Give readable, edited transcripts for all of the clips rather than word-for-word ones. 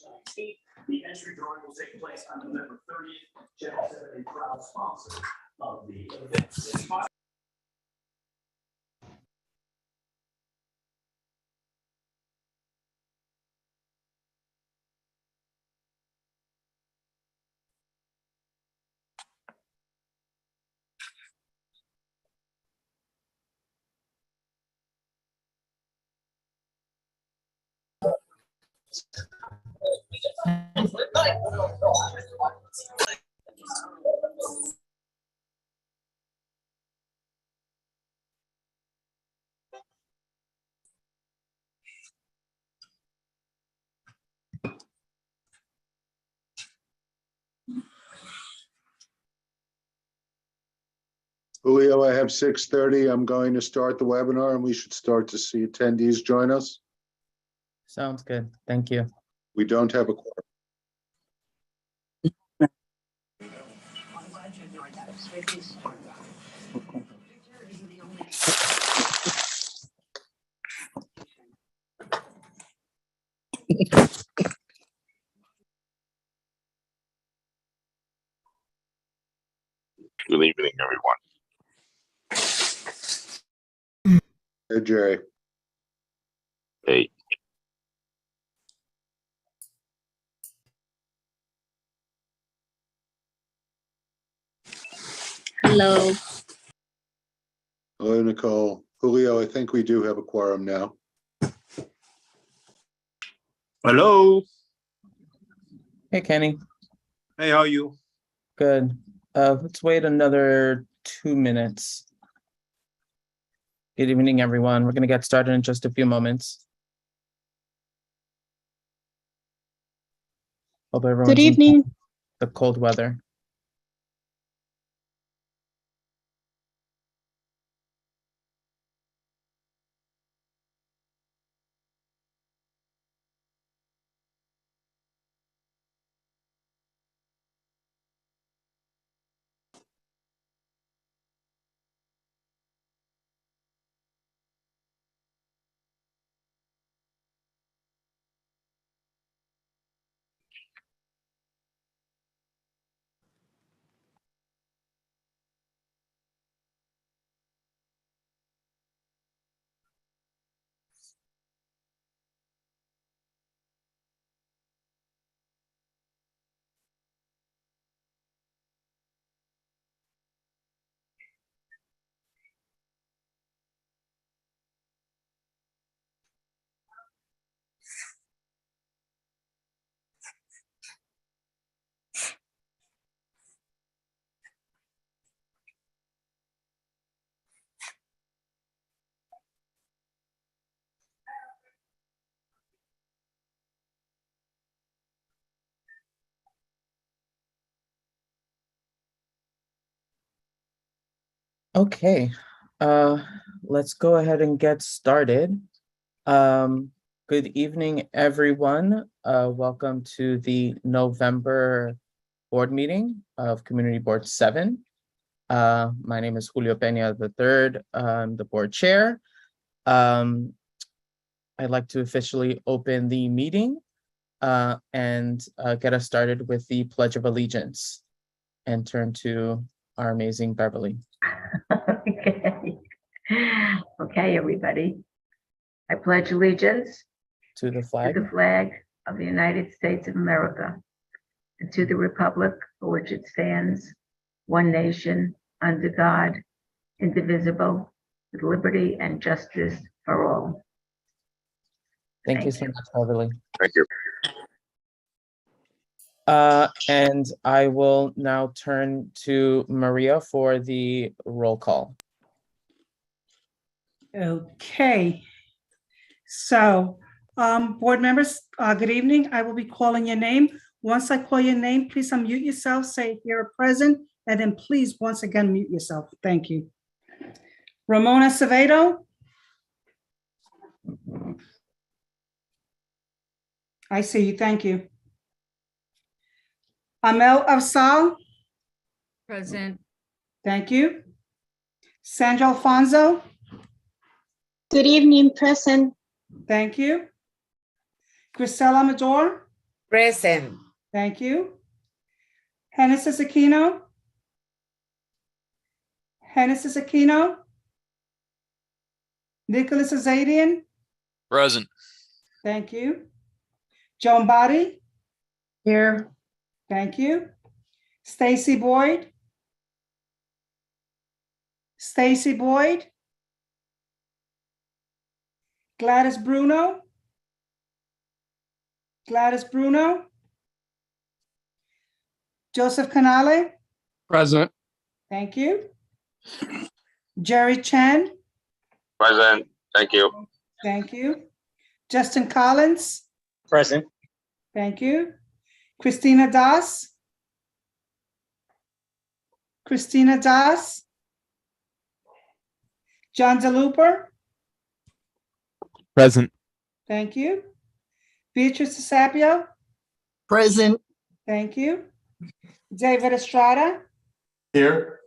19th. The entry drawing will take place on November 30th. Channel 7, a proud sponsor of the event. Julio, I have 6:30. I'm going to start the webinar and we should start to see attendees join us. Sounds good. Thank you. We don't have a quorum. Good evening, everyone. Hey, Jerry. Hey, Hello. Hello, Nicole. Julio, I think we do have a quorum now. Hello. Hey, Kenny. Hey, how are you? Good. Let's wait another 2 minutes. Good evening, everyone. We're going to get started in just a few moments. Hope everyone's Good evening. the cold weather. Okay, let's go ahead and get started. Good evening, everyone. Welcome to the November board meeting of Community Board 7. My name is Julio Peña III. I'm the board chair. I'd like to officially open the meeting and get us started with the Pledge of Allegiance and turn to our amazing Beverly. Okay, everybody. I pledge allegiance To the to flag. the flag of the United States of America and to the republic for which it stands, one nation, under God, indivisible, with liberty and justice for all. Thank you so much, Beverly. thank you. And I will now turn to Maria for the roll call. Okay. So, board members, good evening. I will be calling your name. Once I call your name, please unmute yourself, say you're present, and then please once again mute yourself. Thank you. Ramona Acevedo. I see you. Thank you. Amel Afsal. Present. Thank you. Sandra Alfonso. Good evening, present. Thank you. Grisela Amador. Present. Thank you. Genesis Aquino. Genesis Aquino. Nicholas Azadian. Present. Thank you. Joan Body. Here. Thank you. Stacy Boyd. Stacy Boyd. Gladys Bruno. Gladys Bruno. Joseph Canale. Present. Thank you. Jerry Chan. Present. Thank you. Thank you. Justin Collins. Present. Thank you. Christina Das. Christina Das. John DeLuper. Present. Thank you. Beatrice DeSapio. Present. Thank you. David Estrada. Here.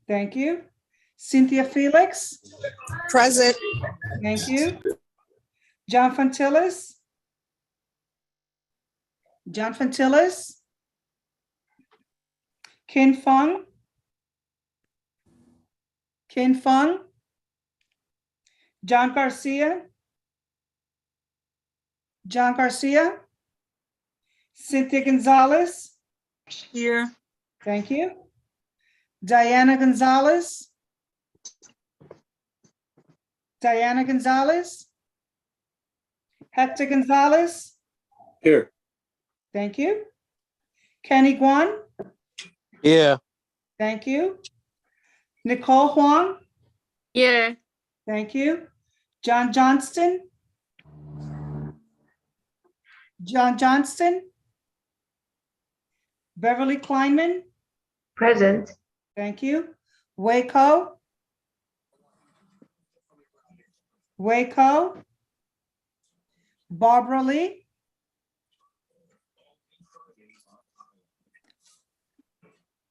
Thank you. Cynthia Felix. Present. Thank you. John Fontillis. John Fontillis. Ken Fung. Ken Fung. John Garcia. John Garcia. Cynthia Gonzalez. Here. Thank you. Diana Gonzalez. Diana Gonzalez. Hector Gonzalez. Here. Thank you. Kenny Guan. Yeah. Thank you. Nicole Huang. Here. Thank you. John Johnston. John Johnston. Beverly Kleinman. Present. Thank you. Waco. Waco. Barbara Lee.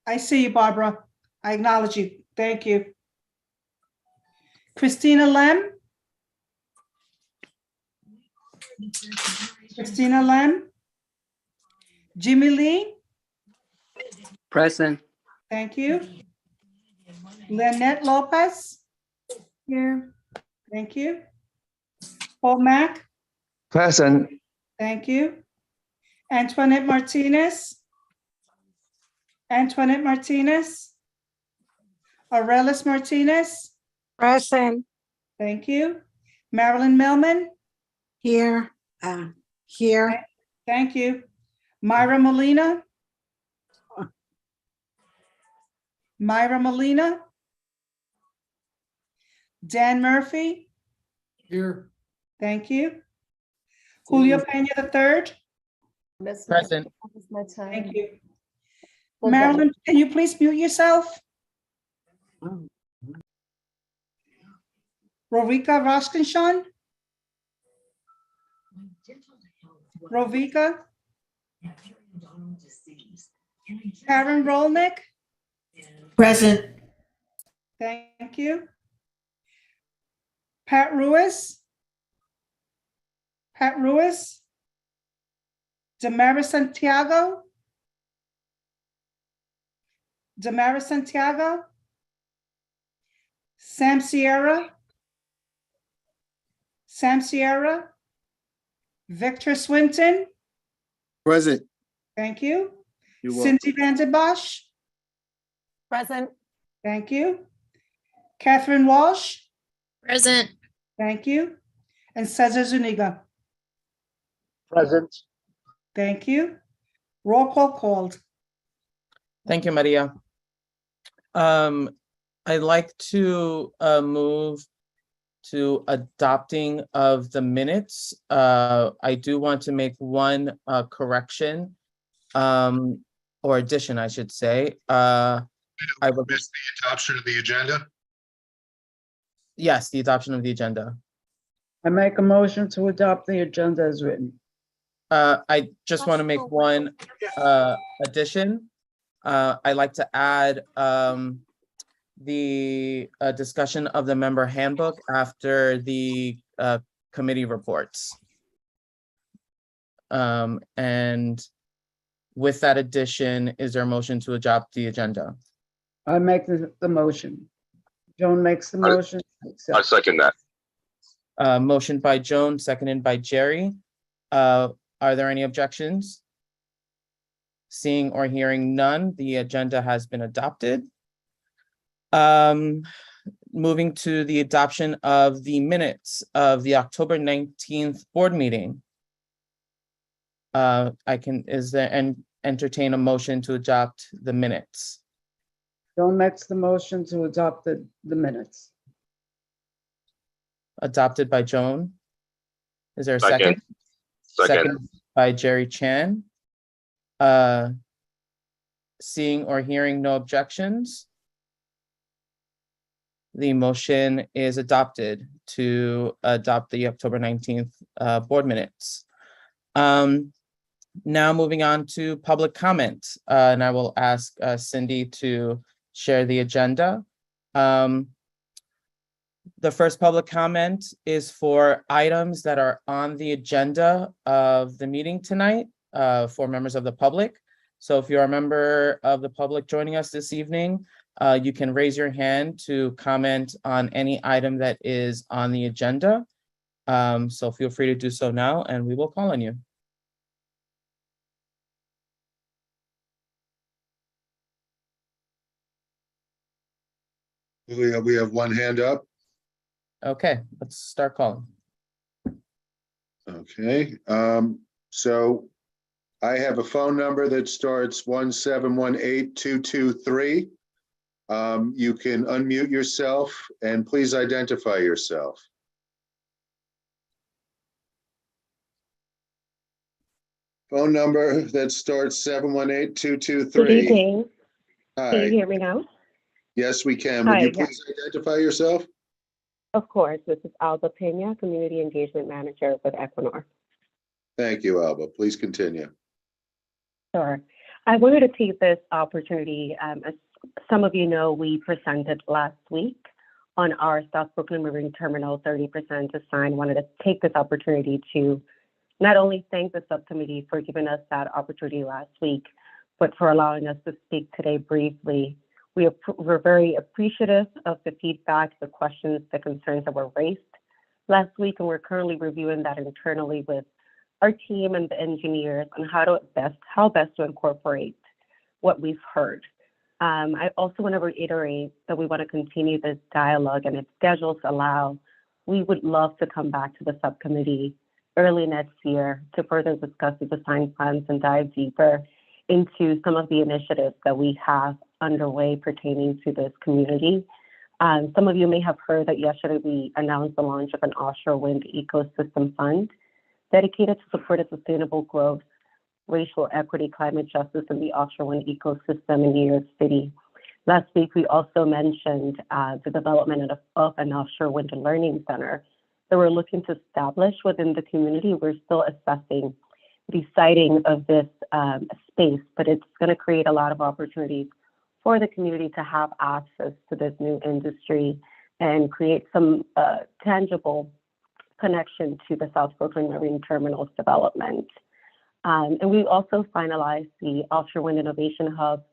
I see you, Barbara. I acknowledge you. Thank you. Christina Lem. Christina Lem. Jimmy Lee. Present. Thank you. Lynette Lopez. Here. Thank you. Paul Mack. Present. Thank you. Antoinette Martinez. Antoinette Martinez. Aurelis Martinez. Present. Thank you. Marilyn Millman. Here. Here. Thank you. Myra Molina. Myra Molina. Dan Murphy. Here. Thank you. Julio Pena III. Present. Thank you. Marilyn, can you please mute yourself? Rovika Roskinshaw. Rovika. Karen Rolnick. Present. Thank you. Pat Ruiz. Pat Ruiz. Damaris Santiago. Damaris Santiago. Sam Sierra. Sam Sierra. Victor Swinton. Present. Thank you. You're welcome. Cindy Vandenbosch. Present. Thank you. Catherine Walsh. Present. Thank you. And Cesar Zuniga. Present. Thank you. Roll call called. Thank you, Maria. I'd like to move to adopting of the minutes. I do want to make one correction, or addition, I should say. I would Miss the adoption of the agenda. Yes, the adoption of the agenda. I make a motion to adopt the agenda as written. I just want to make one addition. I'd like to add the discussion of the member handbook after the committee reports. And with that addition, is there a motion to adopt the agenda? I make the motion. Joan makes the I- motion. I second that. Motion by Joan, seconded by Jerry. Are there any objections? Seeing or hearing none, the agenda has been adopted. Moving to the adoption of the minutes of the October 19th board meeting. Entertain a motion to adopt the minutes. Joan makes the motion to adopt the minutes. Adopted by Joan. Is there a Second. second? Second. By Jerry Chan. Seeing or hearing no objections, the motion is adopted to adopt the October 19th board minutes. Now moving on to public comment, and I will ask Cindy to share the agenda. The first public comment is for items that are on the agenda of the meeting tonight for members of the public. So if you're a member of the public joining us this evening, you can raise your hand to comment on any item that is on the agenda. So feel free to do so now and we will call on you. We have one hand up. Okay, let's start calling. Okay, so I have a phone number that starts 1718223. You can unmute yourself and please identify yourself. Phone number that starts 718223. Good evening. Hi. Can you hear me now? Yes, we can. Would Hi, you please identify yourself? Of course. This is Alba Pena, Community Engagement Manager with Equinor. Thank you, Alba. Please continue. Sure. I wanted to take this opportunity. As some of you know, we presented last week on our South Brooklyn Marine Terminal 30% design. Wanted to take this opportunity to not only thank the subcommittee for giving us that opportunity last week, but for allowing us to speak today briefly. We're very appreciative of the feedback, the questions, the concerns that were raised last week, and we're currently reviewing that internally with our team and the engineers on how best to incorporate what we've heard. I also want to reiterate that we want to continue this dialogue, and if schedules allow, we would love to come back to the subcommittee early next year to further discuss the design plans and dive deeper into some of the initiatives that we have underway pertaining to this community. Some of you may have heard that yesterday we announced the launch of an offshore wind ecosystem fund dedicated to support a sustainable growth, racial equity, climate justice, and the offshore wind ecosystem in New York City. Last week, we also mentioned the development of an offshore wind learning center that we're looking to establish within the community. We're still assessing the siting of this space, but it's going to create a lot of opportunities for the community to have access to this new industry and create some tangible connection to the South Brooklyn Marine Terminal's development. And we also finalized the Offshore Wind Innovation Hub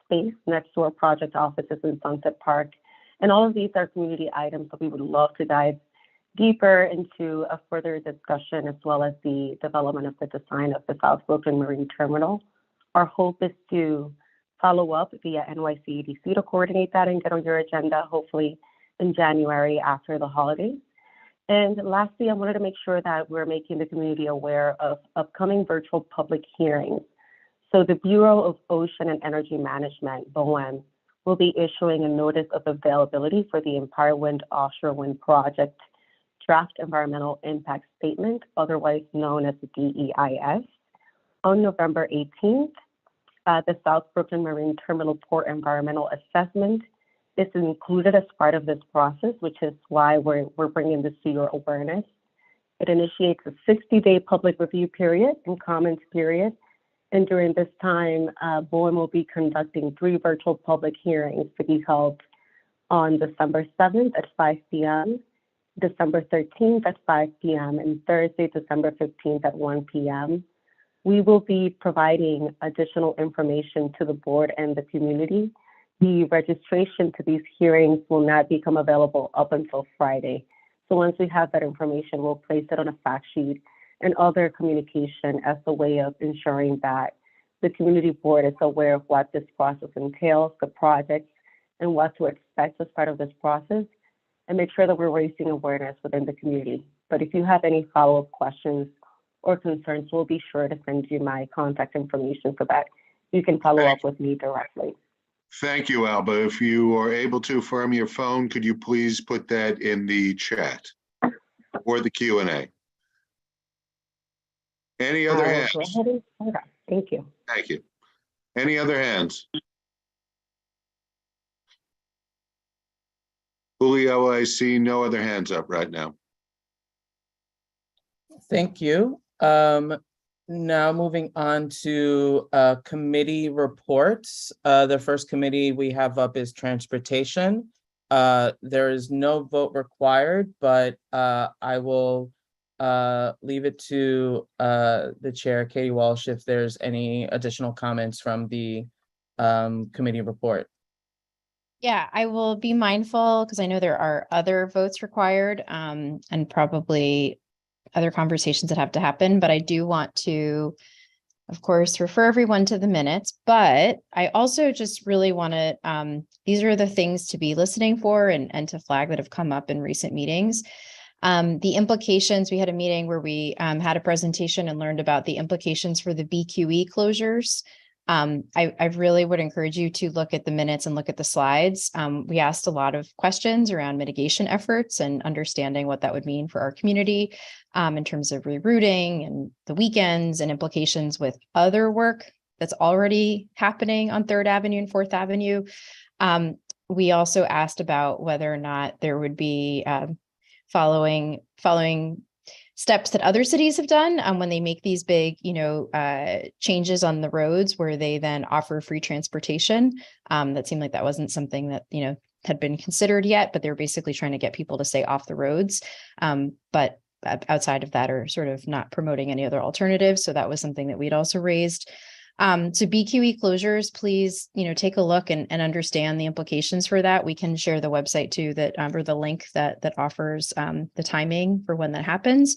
space next to our project offices in Sunset Park. And all of these are community items that we would love to dive deeper into a further discussion, as well as the development of the design of the South Brooklyn Marine Terminal. Our hope is to follow up via NYCEDC to coordinate that and get on your agenda, hopefully in January after the holidays. And lastly, I wanted to make sure that we're making the community aware of upcoming virtual public hearings. So the Bureau of Ocean and Energy Management, BOEM, will be issuing a notice of availability for the Empire Wind Offshore Wind Project Draft Environmental Impact Statement, otherwise known as the DEIS, on November 18th. The South Brooklyn Marine Terminal Port Environmental Assessment is included as part of this process, which is why we're bringing this to your awareness. It initiates a 60-day public review period and comments period. And during this time, BOEM will be conducting 3 virtual public hearings to be held on December 7th at 5 p.m., December 13th at 5 p.m. and Thursday, December 15th at 1 p.m. We will be providing additional information to the board and the community. The registration to these hearings will not become available up until Friday. So once we have that information, we'll place it on a fact sheet and other communication as a way of ensuring that the community board is aware of what this process entails, the project, and what to expect as part of this process, and make sure that we're raising awareness within the community. But if you have any follow-up questions or concerns, we'll be sure to send you my contact information so that you can follow up with me directly. Thank you, Alba. If you are able to, from your phone, could you please put that in the chat or the Q&A? Any other I will hands? go ahead and start off. Thank you. Thank you. Any other hands? Julio, I see no other hands up right now. Thank you. Now moving on to committee reports. The first committee we have up is transportation. There is no vote required, but I will leave it to the chair, Katie Walsh, if there's any additional comments from the committee report. Yeah, I will be mindful because I know there are other votes required and probably other conversations that have to happen, but I do want to, of course, refer everyone to the minutes, but I also just really want to, these are the things to be listening for and to flag that have come up in recent meetings. The implications, we had a meeting where we had a presentation and learned about the implications for the BQE closures. I really would encourage you to look at the minutes and look at the slides. We asked a lot of questions around mitigation efforts and understanding what that would mean for our community in terms of rerouting and the weekends and implications with other work that's already happening on 3rd Avenue and 4th Avenue. We also asked about whether or not there would be following steps that other cities have done when they make these big, changes on the roads where they then offer free transportation. That seemed like that wasn't something that, had been considered yet, but they're basically trying to get people to stay off the roads. But outside of that are sort of not promoting any other alternatives. So that was something that we'd also raised. So BQE closures, please, take a look and understand the implications for that. We can share the website too, that or the link that offers the timing for when that happens.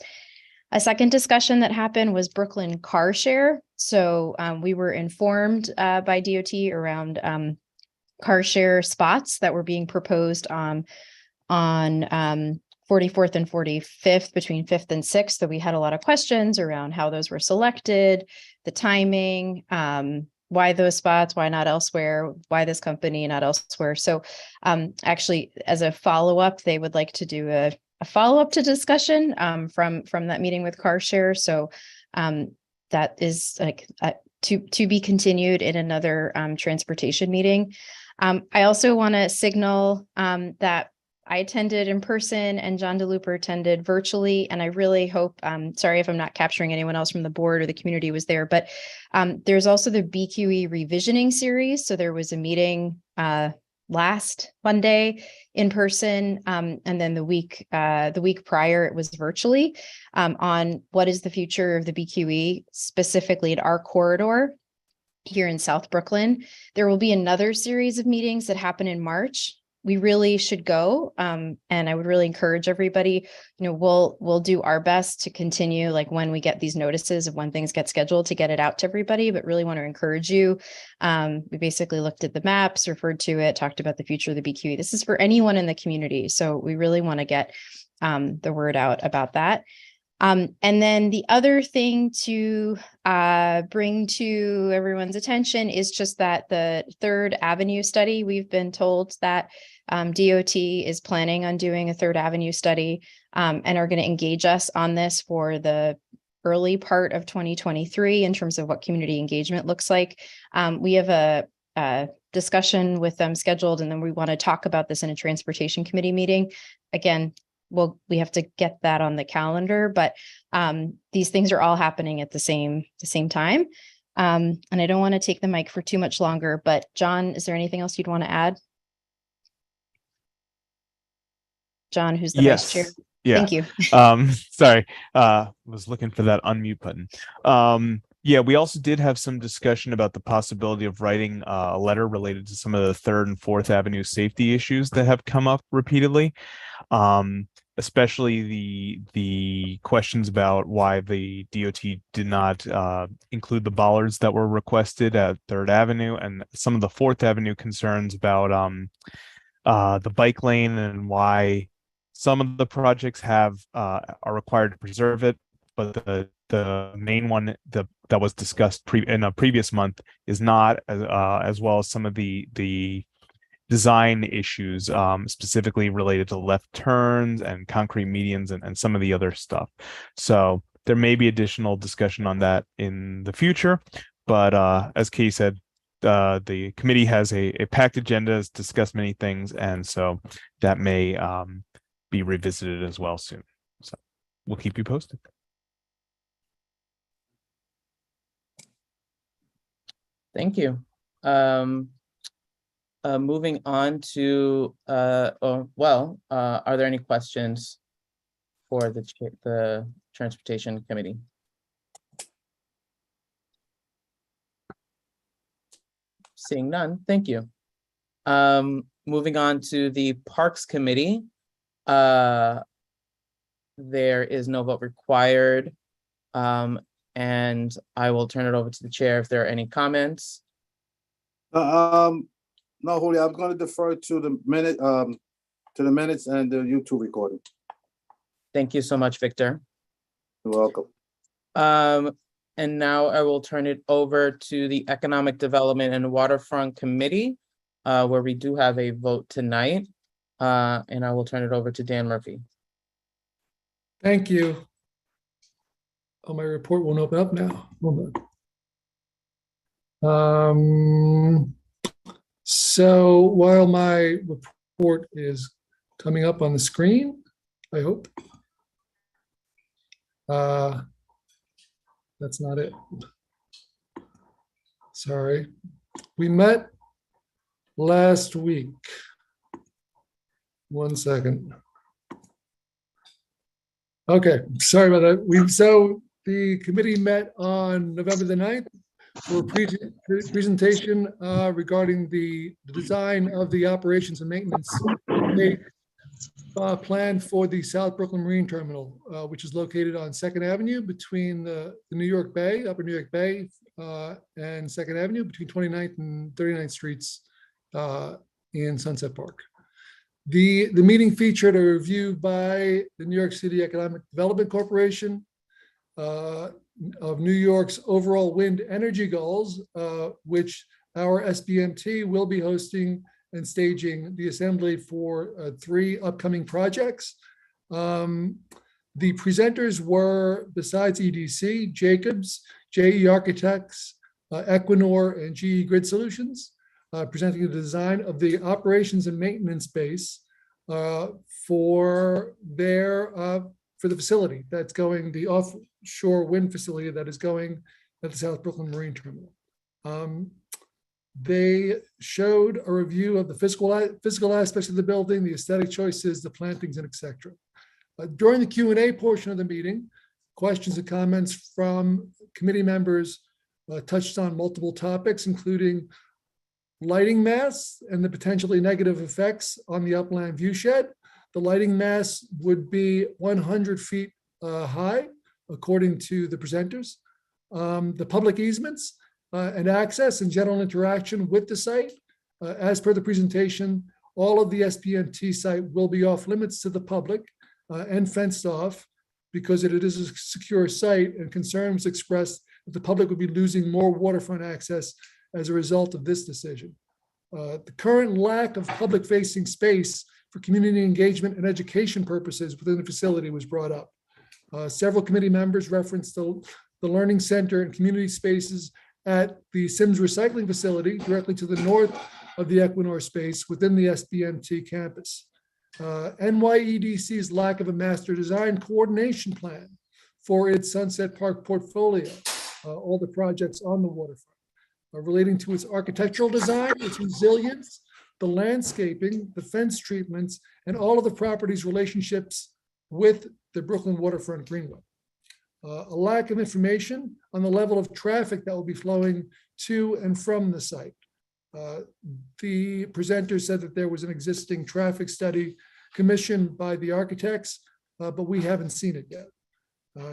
A second discussion that happened was Brooklyn car share. So we were informed by DOT around car share spots that were being proposed on 44th and 45th between 5th and 6th. So we had a lot of questions around how those were selected, the timing, why those spots, why not elsewhere, why this company, not elsewhere. So actually, as a follow-up, they would like to do a follow-up to discussion from that meeting with car share. So that is like to be continued in another transportation meeting. I also want to signal that I attended in person and John DeLuper attended virtually. And I really hope, sorry if I'm not capturing anyone else from the board or the community was there, but there's also the BQE revisioning series. So there was a meeting last Monday in person. And then the week prior, it was virtually on what is the future of the BQE, specifically at our corridor here in South Brooklyn. There will be another series of meetings that happen in March. We really should go. And I would really encourage everybody, we'll do our best to continue, like when we get these notices of when things get scheduled, to get it out to everybody, but really want to encourage you. We basically looked at the maps, referred to it, talked about the future of the BQE. This is for anyone in the community. So we really want to get the word out about that. And then the other thing to bring to everyone's attention is just that the 3rd Avenue study, we've been told that DOT is planning on doing a 3rd Avenue study and are going to engage us on this for the early part of 2023 in terms of what community engagement looks like. We have a discussion with them scheduled, and then we want to talk about this in a transportation committee meeting. Again, we have to get that on the calendar, but these things are all happening at the same time. And I don't want to take the mic for too much longer, but John, is there anything else you'd want to add? John, who's the vice chair? Yeah. Thank you. Sorry, was looking for that unmute button. Yeah, we also did have some discussion about the possibility of writing a letter related to some of the 3rd and 4th Avenue safety issues that have come up repeatedly. Especially the questions about why the DOT did not include the bollards that were requested at 3rd Avenue, and some of the 4th Avenue concerns about the bike lane and why some of the projects are required to preserve it, but the main one that was discussed in a previous month is not, as well as some of the design issues, specifically related to left turns and concrete medians and some of the other stuff. So there may be additional discussion on that in the future, but as Kay said, the committee has a packed agenda, has discussed many things, and so that may be revisited as well soon. So we'll keep you posted. Thank you. Moving on to, are there any questions for the Transportation Committee? Seeing none, thank you. Moving on to the Parks Committee. There is no vote required. And I will turn it over to the chair if there are any comments. No, Julio, I'm going to defer to the minutes and the YouTube recording. Thank you so much, Victor. You're welcome. And now I will turn it over to the Economic Development and Waterfront Committee, where we do have a vote tonight. And I will turn it over to Dan Murphy. Thank you. Oh, my report won't open up now. Hold on. So while my report is coming up on the screen, I hope. That's not it. Sorry. We met last week. 1 second. Okay, sorry about that. So the committee met on November the 9th for a presentation regarding the design of the operations and maintenance plan for the South Brooklyn Marine Terminal, which is located on 2nd Avenue between the New York Bay, Upper New York Bay, and 2nd Avenue between 29th and 39th Streets in Sunset Park. The meeting featured a review by the New York City Economic Development Corporation of New York's overall wind energy goals, which our SBMT will be hosting and staging the assembly for 3 upcoming projects. The presenters were, besides EDC, Jacobs, JE Architects, Equinor, and GE Grid Solutions, presenting the design of the operations and maintenance base for the facility that's going, the offshore wind facility that is going at the South Brooklyn Marine Terminal. They showed a review of the physical aspects of the building, the aesthetic choices, the plantings, and etc. During the Q&A portion of the meeting, questions and comments from committee members touched on multiple topics, including lighting mass and the potentially negative effects on the upland view shed. The lighting mass would be 100 feet high, according to the presenters. The public easements and access and general interaction with the site. As per the presentation, all of the SPMT site will be off limits to the public and fenced off because it is a secure site, and concerns expressed that the public would be losing more waterfront access as a result of this decision. The current lack of public-facing space for community engagement and education purposes within the facility was brought up. Several committee members referenced the Learning Center and community spaces at the Sims Recycling Facility directly to the north of the Equinor space within the SBMT campus. NYEDC's lack of a master design coordination plan for its Sunset Park portfolio, all the projects on the waterfront, relating to its architectural design, its resilience, the landscaping, the fence treatments, and all of the property's relationships with the Brooklyn Waterfront Greenway. A lack of information on the level of traffic that will be flowing to and from the site. The presenter said that there was an existing traffic study commissioned by the architects, but we haven't seen it yet.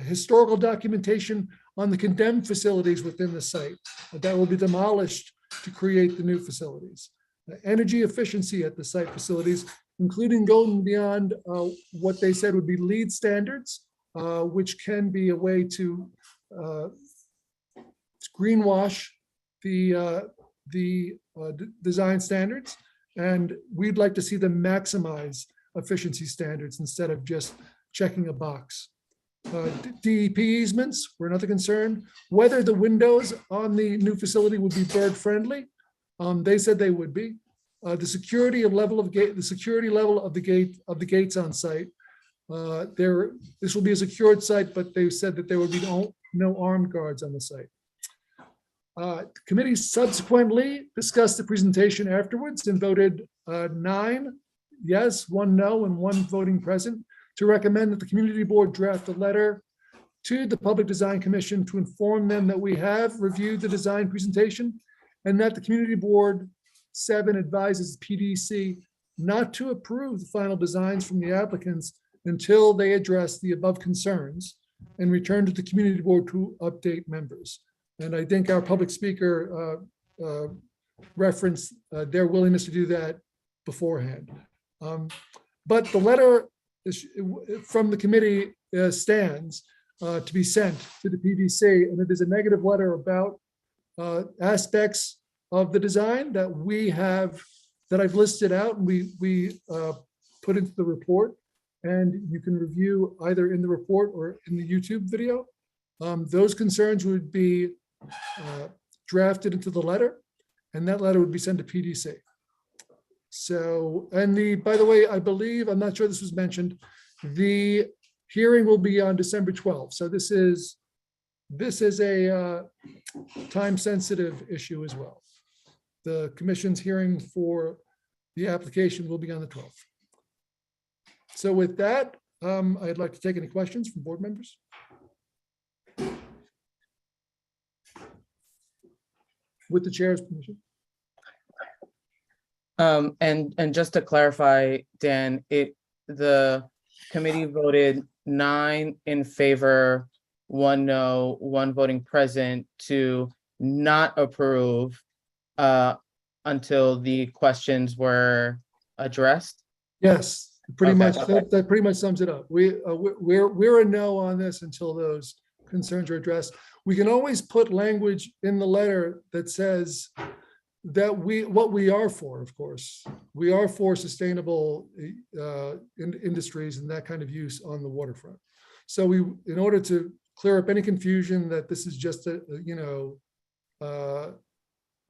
Historical documentation on the condemned facilities within the site that will be demolished to create the new facilities. Energy efficiency at the site facilities, including going beyond what they said would be LEED standards, which can be a way to greenwash the design standards. And we'd like to see them maximize efficiency standards instead of just checking a box. DEP easements were another concern. Whether the windows on the new facility would be bird friendly. They said they would be. The security level of the gates on site. This will be a secured site, but they said that there would be no armed guards on the site. Committee subsequently discussed the presentation afterwards and voted 9 yes, 1 no, and 1 voting present to recommend that the community board draft a letter to the Public Design Commission to inform them that we have reviewed the design presentation and that the community board 7 advises PDC not to approve the final designs from the applicants until they address the above concerns and return to the community board to update members. And I think our public speaker referenced their willingness to do that beforehand. But the letter from the committee stands to be sent to the PDC, and it is a negative letter about aspects of the design that I've listed out and we put into the report, and you can review either in the report or in the YouTube video. Those concerns would be drafted into the letter, and that letter would be sent to PDC. So, and by the way, I believe, I'm not sure this was mentioned, the hearing will be on December 12th. So this is a time-sensitive issue as well. The commission's hearing for the application will be on the 12th. So with that, I'd like to take any questions from board members. With the chair's permission. And just to clarify, Dan, the committee voted 9 in favor, 1 no, 1 voting present to not approve until the questions were addressed. Yes, pretty Okay. much. That pretty much sums it up. We're a no on this until those concerns are addressed. We can always put language in the letter that says that what we are for, of course, we are for sustainable industries and that kind of use on the waterfront. So in order to clear up any confusion that this is just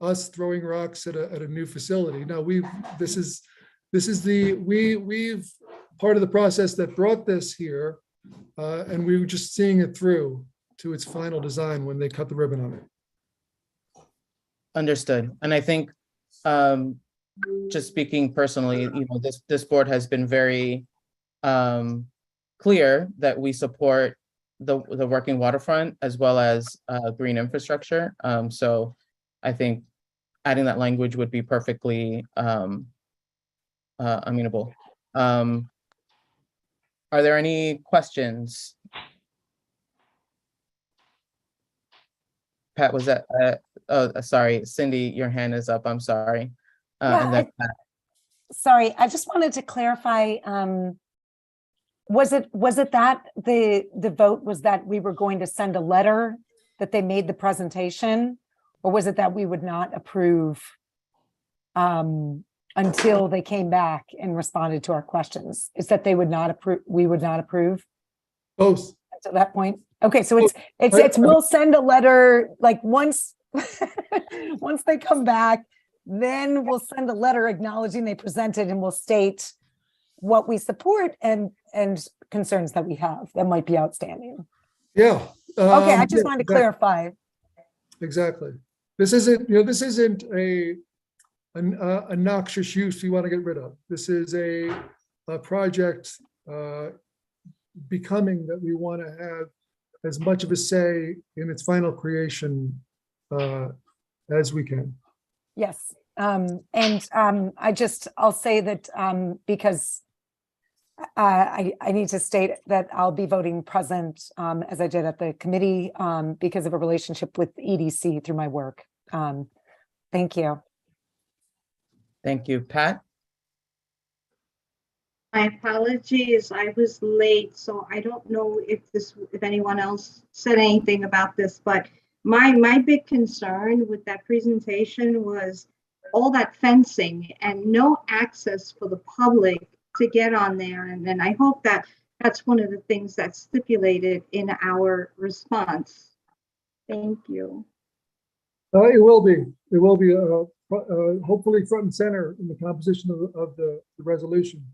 us throwing rocks at a new facility. No, we've part of the process that brought this here, and we were just seeing it through to its final design when they cut the ribbon on it. Understood. And I think, just speaking personally, this board has been very clear that we support the working waterfront as well as green infrastructure. So I think adding that language would be perfectly amenable. Are there any questions? Pat, was that, sorry, Cindy, your hand is up, I'm sorry. And then Pat. Sorry, I just wanted to clarify, was it that the vote was that we were going to send a letter that they made the presentation? Or was it that we would not approve until they came back and responded to our questions? Is that they would not approve, we would not approve? Both. At that point? Okay, so it's we'll send a letter, like once they come back, then we'll send a letter acknowledging they presented, and we'll state what we support and concerns that we have that might be outstanding. Yeah. Okay, I just wanted to clarify. Exactly. This isn't a noxious use we want to get rid of. This is a project becoming that we want to have as much of a say in its final creation as we can. Yes. I'll say that because I need to state that I'll be voting present as I did at the committee because of a relationship with EDC through my work. Thank you. Thank you. Pat? My apologies, I was late, so I don't know if anyone else said anything about this, but my big concern with that presentation was all that fencing and no access for the public to get on there. And I hope that that's one of the things that's stipulated in our response. Thank you. It will be. It will be hopefully front and center in the composition of the resolution.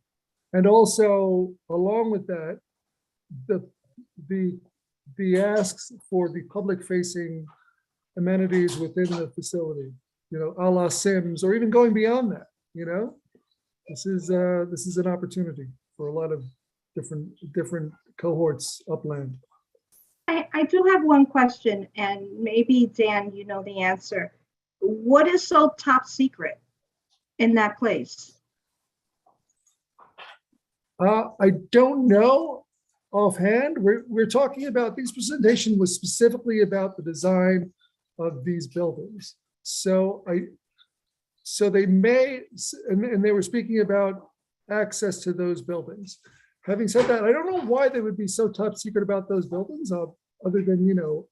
And also, along with that, the asks for the public-facing amenities within the facility, you know, a la Sims, or even going beyond that. You know, this is an opportunity for a lot of different cohorts upland. I do have one question, and maybe Dan, you know the answer. What is so top secret in that place? I don't know offhand. We're talking about, this presentation was specifically about the design of these buildings. So they may, and they were speaking about access to those buildings. Having said that, I don't know why they would be so top secret about those buildings, other than, you know,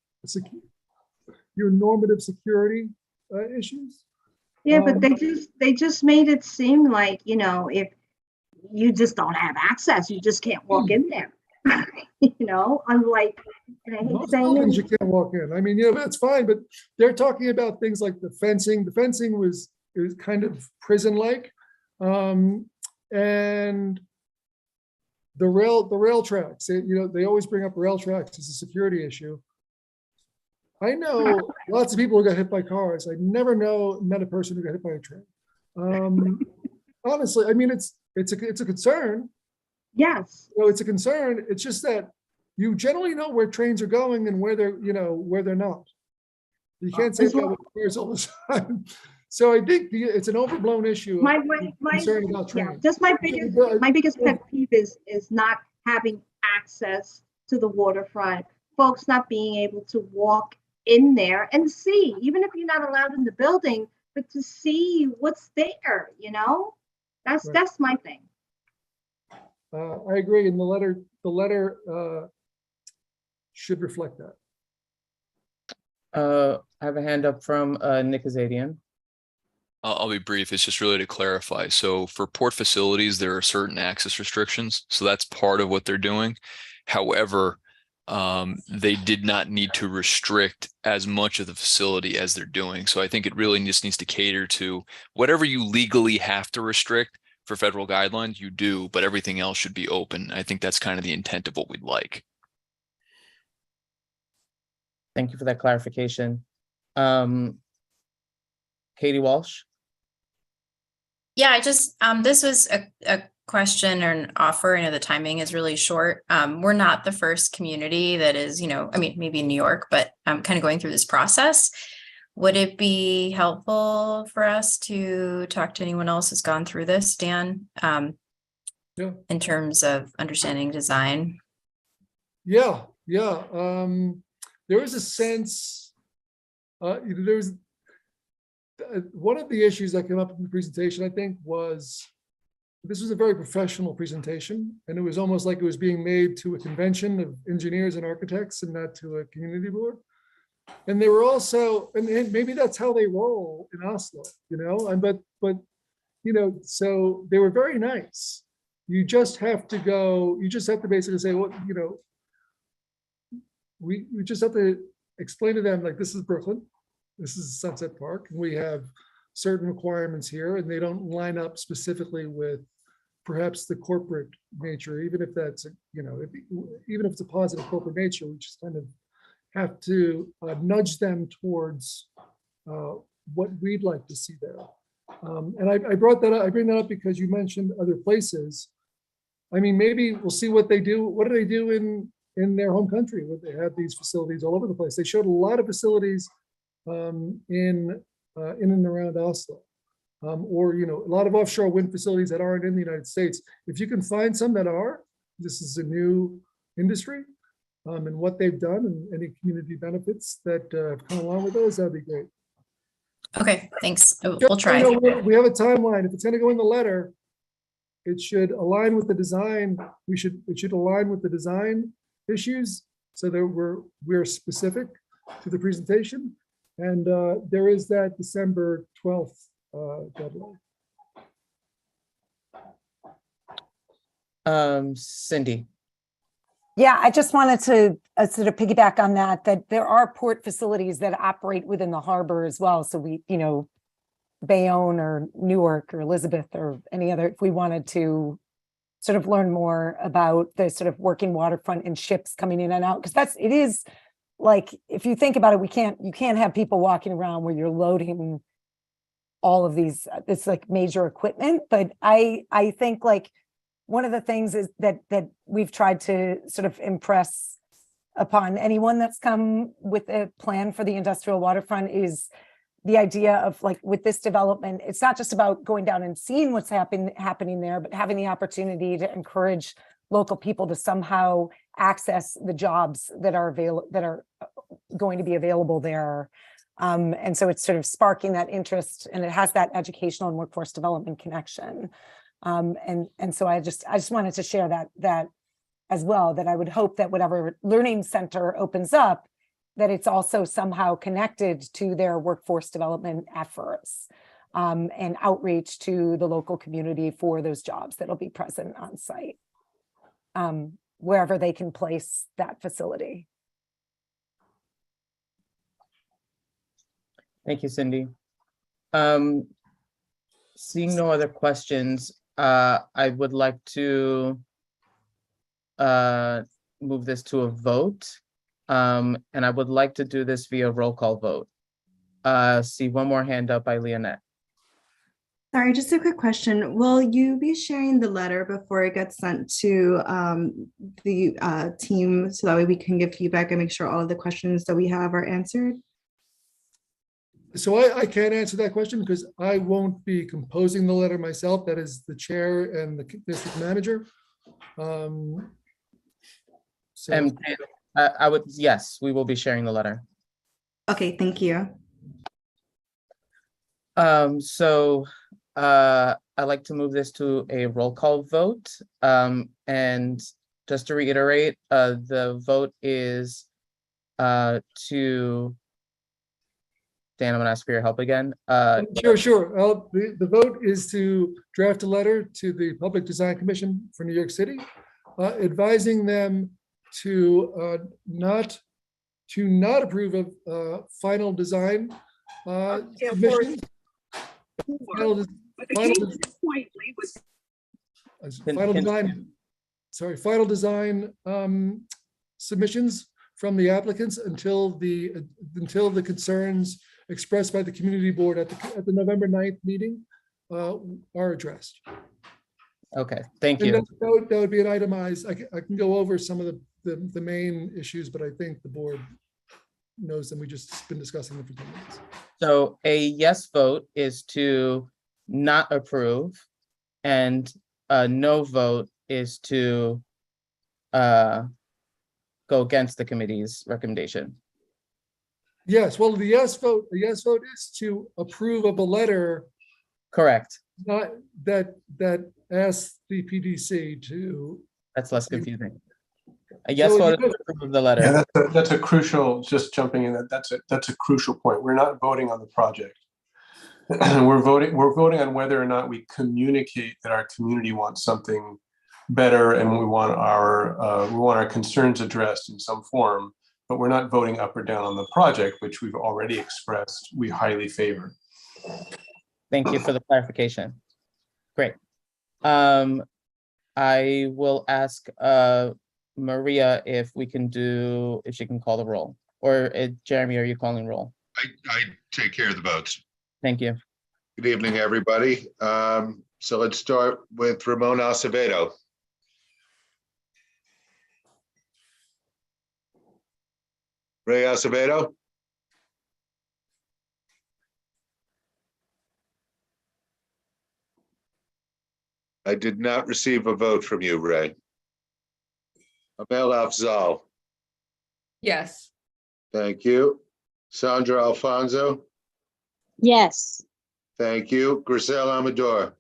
your normative security issues. Yeah, but they just made it seem like, you know, if you just don't have access, you just can't walk in there. You know, unlike, and I hate Most saying buildings you it. can't walk in. I mean, you know, that's fine, but they're talking about things like the fencing. The fencing was kind of prison-like, and the rail tracks. You know, they always bring up rail tracks as a security issue. I know lots of people who got hit by cars. I never met a person who got hit by a train. Honestly, I mean, it's a concern. Yes. So it's a concern. It's just that you generally know where trains are going and where they're not. You can't say that with cars all the time. So I think it's an overblown issue. Concern about trains. Just my biggest pet peeve is not having access to the waterfront. Folks not being able to walk in there and see, even if you're not allowed in the building, but to see what's there, you know? That's my thing. I agree, and the letter should reflect that. I have a hand up from Nick Azadian. I'll be brief. It's just really to clarify. So for port facilities, there are certain access restrictions. So that's part of what they're doing. However, they did not need to restrict as much of the facility as they're doing. So I think it really just needs to cater to whatever you legally have to restrict for federal guidelines, you do, but everything else should be open. I think that's kind of the intent of what we'd like. Thank you for that clarification. Katie Walsh. Yeah, I just, this was a question or an offer. I know the timing is really short. We're not the first community that is, you know, I mean, maybe in New York, but I'm kind of going through this process. Would it be helpful for us to talk to anyone else who's gone through this, Dan? In terms of understanding design? Yeah. There was a sense, there's one of the issues that came up in the presentation, I think, was this was a very professional presentation, and it was almost like it was being made to a convention of engineers and architects and not to a community board. And they were also, and maybe that's how they roll in Oslo, you know, but you know, so they were very nice. You just have to basically say, well, you know, we just have to explain to them, like, this is Brooklyn, this is Sunset Park, and we have certain requirements here, and they don't line up specifically with perhaps the corporate nature, even if that's, you know, even if it's a positive corporate nature, we just kind of have to nudge them towards what we'd like to see there. And I bring that up because you mentioned other places. I mean, maybe we'll see what they do. What do they do in their home country where they have these facilities all over the place? They showed a lot of facilities in and around Oslo. Or, you know, a lot of offshore wind facilities that aren't in the United States. If you can find some that are, this is a new industry, and what they've done and any community benefits that have come along with those, that'd be great. Okay, thanks. We'll Just so try. you know, we have a timeline. If it's going to go in the letter, it should align with the design. It should align with the design issues so that we're specific to the presentation. And there is that December 12th deadline. Cindy. Yeah, I just wanted to sort of piggyback on that there are port facilities that operate within the harbor as well. So we, you know, Bayonne or Newark or Elizabeth or any other, if we wanted to sort of learn more about the sort of working waterfront and ships coming in and out, because it is like, if you think about it, you can't have people walking around where you're loading all of these, it's like major equipment. But I think like one of the things is that we've tried to sort of impress upon anyone that's come with a plan for the industrial waterfront is the idea of like with this development, it's not just about going down and seeing what's happening there, but having the opportunity to encourage local people to somehow access the jobs that are going to be available there. And so it's sort of sparking that interest, and it has that educational and workforce development connection. And so I just wanted to share that as well, that I would hope that whatever learning center opens up, that it's also somehow connected to their workforce development efforts and outreach to the local community for those jobs that'll be present on site, wherever they can place that facility. Thank you, Cindy. Seeing no other questions, I would like to move this to a vote. And I would like to do this via roll call vote. See one more hand up by Leonette. Sorry, just a quick question. Will you be sharing the letter before it gets sent to the team so that way we can give feedback and make sure all of the questions that we have are answered? So I can't answer that question because I won't be composing the letter myself. That is the chair and the district manager. I would, yes, we will be sharing the letter. Okay, thank you. I'd like to move this to a roll call vote. And just to reiterate, the vote is to, Dan, I'm gonna ask for your help again. Sure. The vote is to draft a letter to the Public Design Commission for New York City, advising them to not approve of final design submissions. Final design submissions from the applicants until the concerns expressed by the community board at the November 9th meeting are addressed. Okay, thank you. That would be an itemized. I can go over some of the main issues, but I think the board knows them. We just been discussing them for 10 minutes. So a yes vote is to not approve, and a no vote is to go against the committee's recommendation. Yes, well, the yes vote is to approve of a letter. Correct. Not that asks the PDC to. That's less confusing. A yes vote is to approve of the letter. Yeah, that's a crucial, just jumping in, that's a crucial point. We're not voting on the project. We're voting on whether or not we communicate that our community wants something better, and we want our concerns addressed in some form, but we're not voting up or down on the project, which we've already expressed we highly favor. Thank you for the clarification. Great. I will ask Maria if she can call the roll, or Jeremy, are you calling roll? I take care of the votes. Thank you. Good evening, everybody. So let's start with Ramon Acevedo. Ray Acevedo? I did not receive a vote from you, Ray. Amel Afzal, Yes. thank you. Sandra Alfonso, Yes. thank you. Grisel Amador,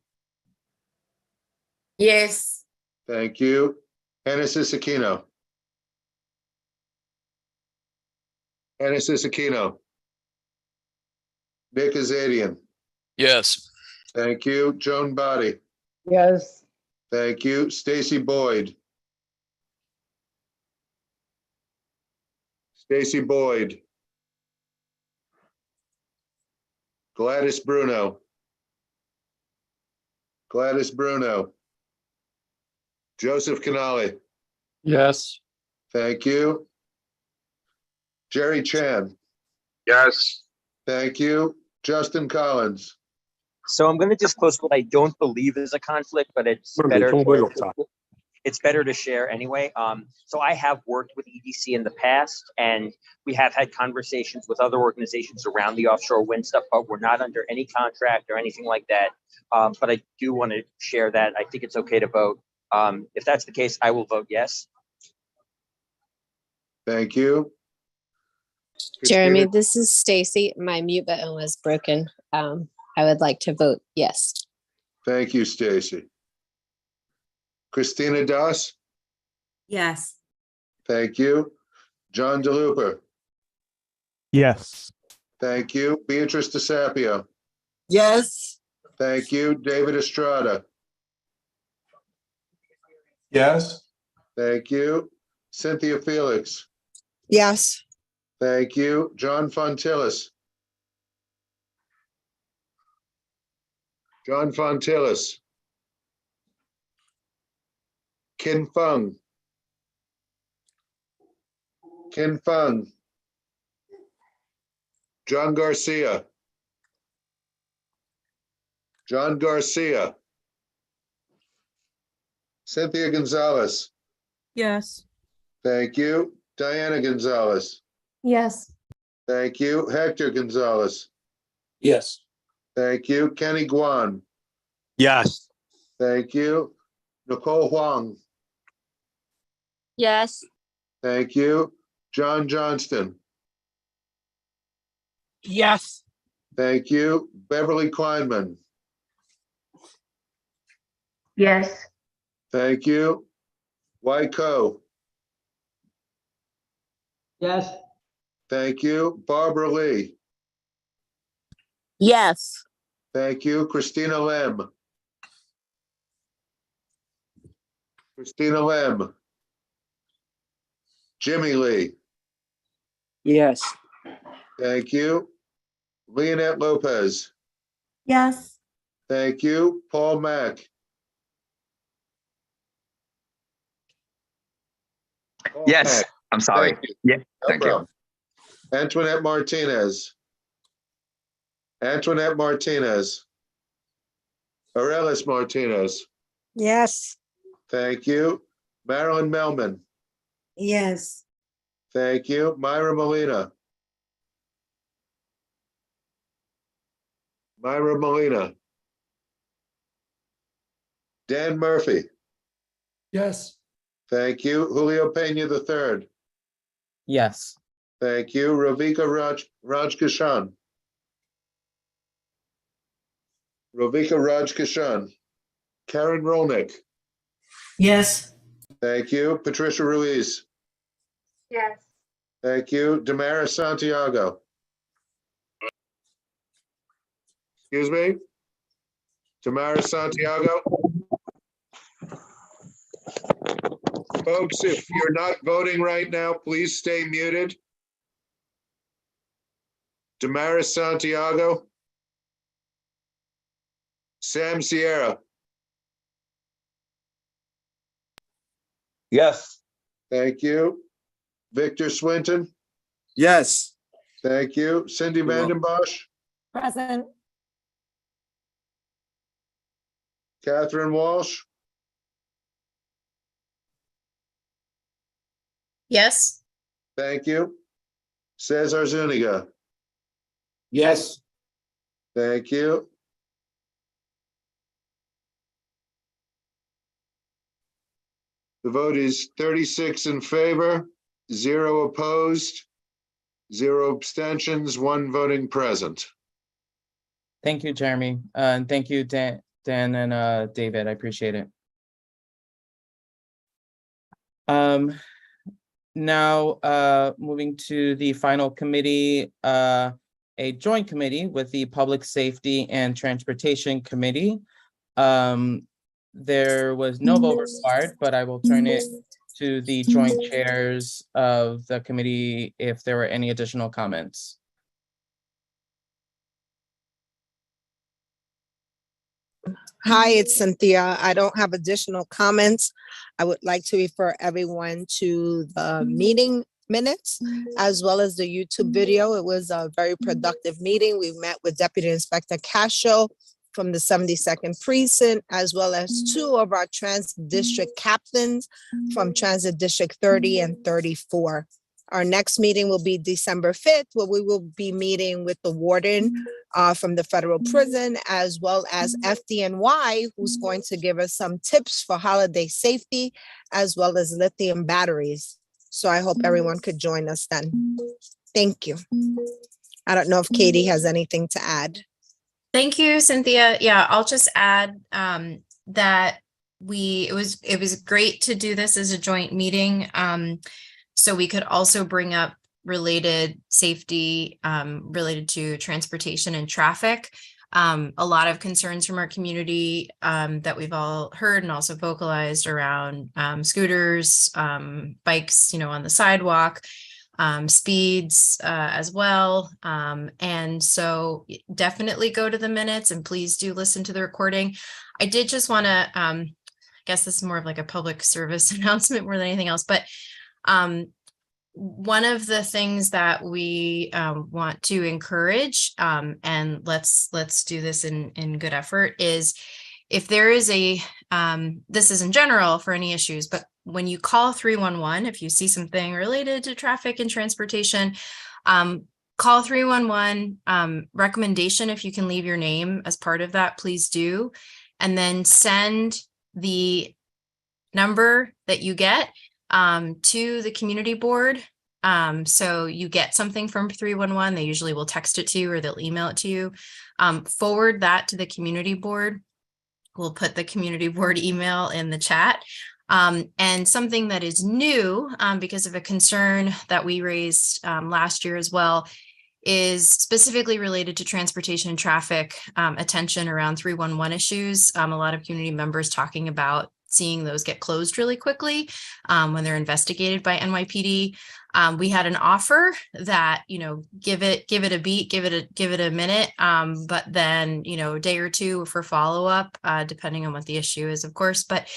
Yes. thank you. Genesis Aquino. Genesis Aquino. Nick Azadian, Yes. thank you. Joan Body, Yes. thank you. Stacy Boyd. Stacy Boyd. Gladys Bruno. Gladys Bruno. Joseph Canali, Yes. thank you. Jerry Chan, Yes. thank you. Justin Collins, So I'm going to disclose what I don't believe is a conflict, but it's better to share anyway. So I have worked with EDC in the past, and we have had conversations with other organizations around the offshore wind stuff, but we're not under any contract or anything like that. But I do want to share that. I think it's okay to vote. If that's the case, I will vote yes. thank you. Jeremy, Christina- this is Stacy. My mute button was broken. I would like to vote yes. Thank you, Stacy. Christina Das, Yes. thank you. John DeLuper, Yes. thank you. Beatrice DeSapio, Yes. thank you. David Estrada, Yes. thank you. Cynthia Felix, Yes. thank you. John Fontillis. John Fontillis. Kin Feng. Kin Feng. John Garcia. John Garcia. Cynthia Gonzalez. Yes. Thank you. Diana Gonzalez. Yes. Thank you. Hector Gonzalez. Yes. Thank you. Kenny Guan. Yes. Thank you. Nicole Huang. Yes. Thank you. John Johnston. Yes. Thank you. Beverly Kleinman. Yes. Thank you. Wyco. Yes. Thank you. Barbara Lee. Yes. Thank you. Christina Lem. Christina Lem. Jimmy Lee. Yes. Thank you. Leonette Lopez. Yes. Thank you. Paul Mack. Paul Yes, Mack. I'm sorry. Thank you. Yeah, No thank you. problem. Antoinette Martinez. Antoinette Martinez. Aurelis Martinez. Yes. Thank you. Marilyn Melman. Yes. Thank you. Myra Molina. Myra Molina. Dan Murphy. Yes. Thank you. Julio Pena III. Yes. Thank you. Ravika Rajkishan. Ravika Rajkishan. Karen Rolnick. Yes. Thank you. Patricia Ruiz. Yes. Thank you. Damaris Santiago. Excuse me? Damaris Santiago? Folks, if you're not voting right now, please stay muted. Damaris Santiago? Sam Sierra? Yes. Thank you. Victor Swinton? Yes. Thank you. Cindy You're welcome. Vandenbosch? Present. Catherine Walsh? Yes. Thank you. Cesar Zuniga. Yes. Thank you. The vote is 36 in favor, 0 opposed, 0 abstentions, 1 voting present. Thank you, Jeremy. And thank you, Dan and David. I appreciate it. Now, moving to the final committee, a joint committee with the Public Safety and Transportation Committee. There was no vote required, but I will turn it to the joint chairs of the committee if there were any additional comments. Hi, it's Cynthia. I don't have additional comments. I would like to refer everyone to the meeting minutes as well as the YouTube video. It was a very productive meeting. We met with Deputy Inspector Castro from the 72nd Precinct, as well as 2 of our transit district captains from Transit District 30 and 34. Our next meeting will be December 5th, where we will be meeting with the warden from the federal prison, as well as FDNY, who's going to give us some tips for holiday safety, as well as lithium batteries. So I hope everyone could join us then. Thank you. I don't know if Katie has anything to add. Thank you, Cynthia. Yeah, I'll just add that it was great to do this as a joint meeting. So we could also bring up related safety related to transportation and traffic. A lot of concerns from our community that we've all heard and also vocalized around scooters, bikes, on the sidewalk, speeds as well. And so definitely go to the minutes and please do listen to the recording. I did just want to, I guess this is more of like a public service announcement more than anything else, but one of the things that we want to encourage, and let's do this in good effort, is if there is this is in general for any issues, but when you call 311, if you see something related to traffic and transportation, call 311. Recommendation, if you can leave your name as part of that, please do. And then send the number that you get to the community board. So you get something from 311, they usually will text it to you or they'll email it to you. Forward that to the community board. We'll put the community board email in the chat. And something that is new because of a concern that we raised last year as well is specifically related to transportation and traffic, attention around 311 issues. A lot of community members talking about seeing those get closed really quickly when they're investigated by NYPD. We had an offer that, give it a beat, give it a minute, but then, a day or two for follow-up, depending on what the issue is, of course. But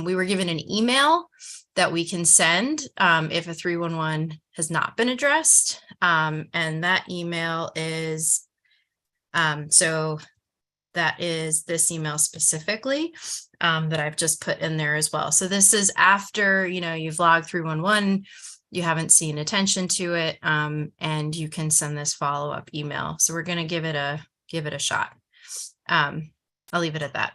we were given an email that we can send if a 311 has not been addressed. And that email is, so that is this email specifically that I've just put in there as well. So this is after, you've logged 311, you haven't seen attention to it, and you can send this follow-up email. So we're going to give it a shot. I'll leave it at that.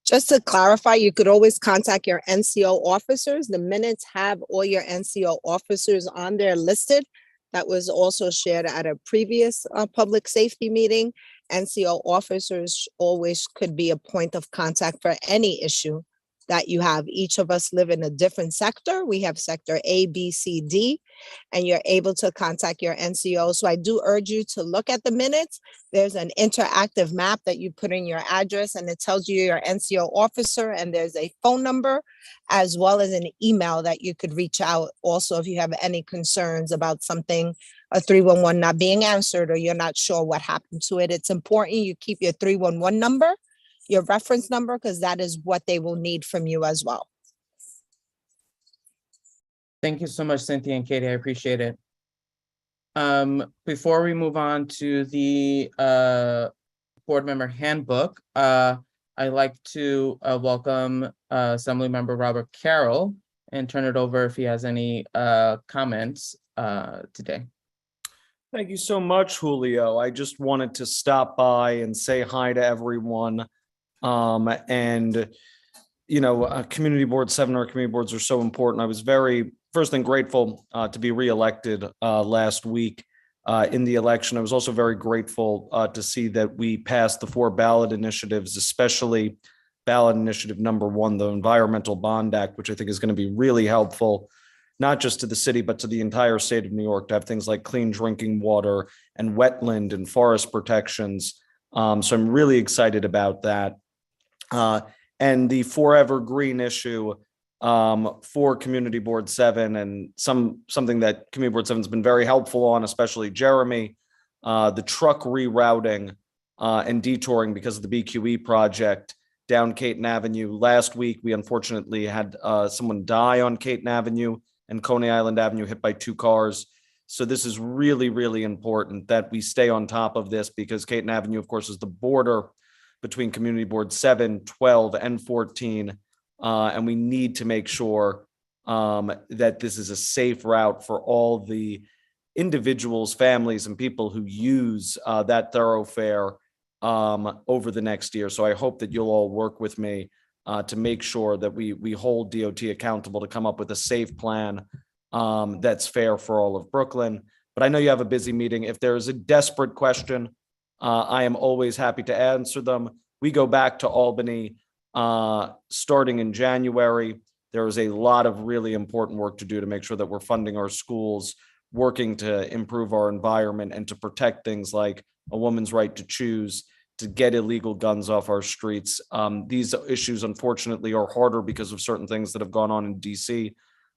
Just to clarify, you could always contact your NCO officers. The minutes have all your NCO officers on there listed. That was also shared at a previous public safety meeting. NCO officers always could be a point of contact for any issue that you have. Each of us live in a different sector. We have sector A, B, C, D, and you're able to contact your NCO. So I do urge you to look at the minutes. There's an interactive map that you put in your address and it tells you your NCO officer, and there's a phone number as well as an email that you could reach out also if you have any concerns about something, a 311 not being answered or you're not sure what happened to it. It's important you keep your 311 number, your reference number, because that is what they will need from you as well. Thank you so much, Cynthia and Katie. I appreciate it. Before we move on to the board member handbook, I'd like to welcome Assembly Member Robert Carroll and turn it over if he has any comments today. Thank you so much, Julio. I just wanted to stop by and say hi to everyone. And Community Board 7, our community boards are so important. I was first thing grateful to be reelected last week in the election. I was also very grateful to see that we passed the 4 ballot initiatives, especially ballot initiative number 1, the Environmental Bond Act, which I think is going to be really helpful, not just to the city, but to the entire state of New York, to have things like clean drinking water and wetland and forest protections. So I'm really excited about that. And the Forever Green issue for Community Board 7, and something that Community Board 7 has been very helpful on, especially Jeremy, the truck rerouting and detouring because of the BQE project down Caton Avenue. Last week, we unfortunately had someone die on Caton Avenue and Coney Island Avenue, hit by 2 cars. So this is really, really important that we stay on top of this, because Caton Avenue, of course, is the border between Community Board 7, 12, and 14. And we need to make sure that this is a safe route for all the individuals, families, and people who use that thoroughfare over the next year. So I hope that you'll all work with me to make sure that we hold DOT accountable to come up with a safe plan that's fair for all of Brooklyn. But I know you have a busy meeting. If there is a desperate question, I am always happy to answer them. We go back to Albany starting in January. There is a lot of really important work to do to make sure that we're funding our schools, working to improve our environment, and to protect things like a woman's right to choose, to get illegal guns off our streets. These issues, unfortunately, are harder because of certain things that have gone on in DC,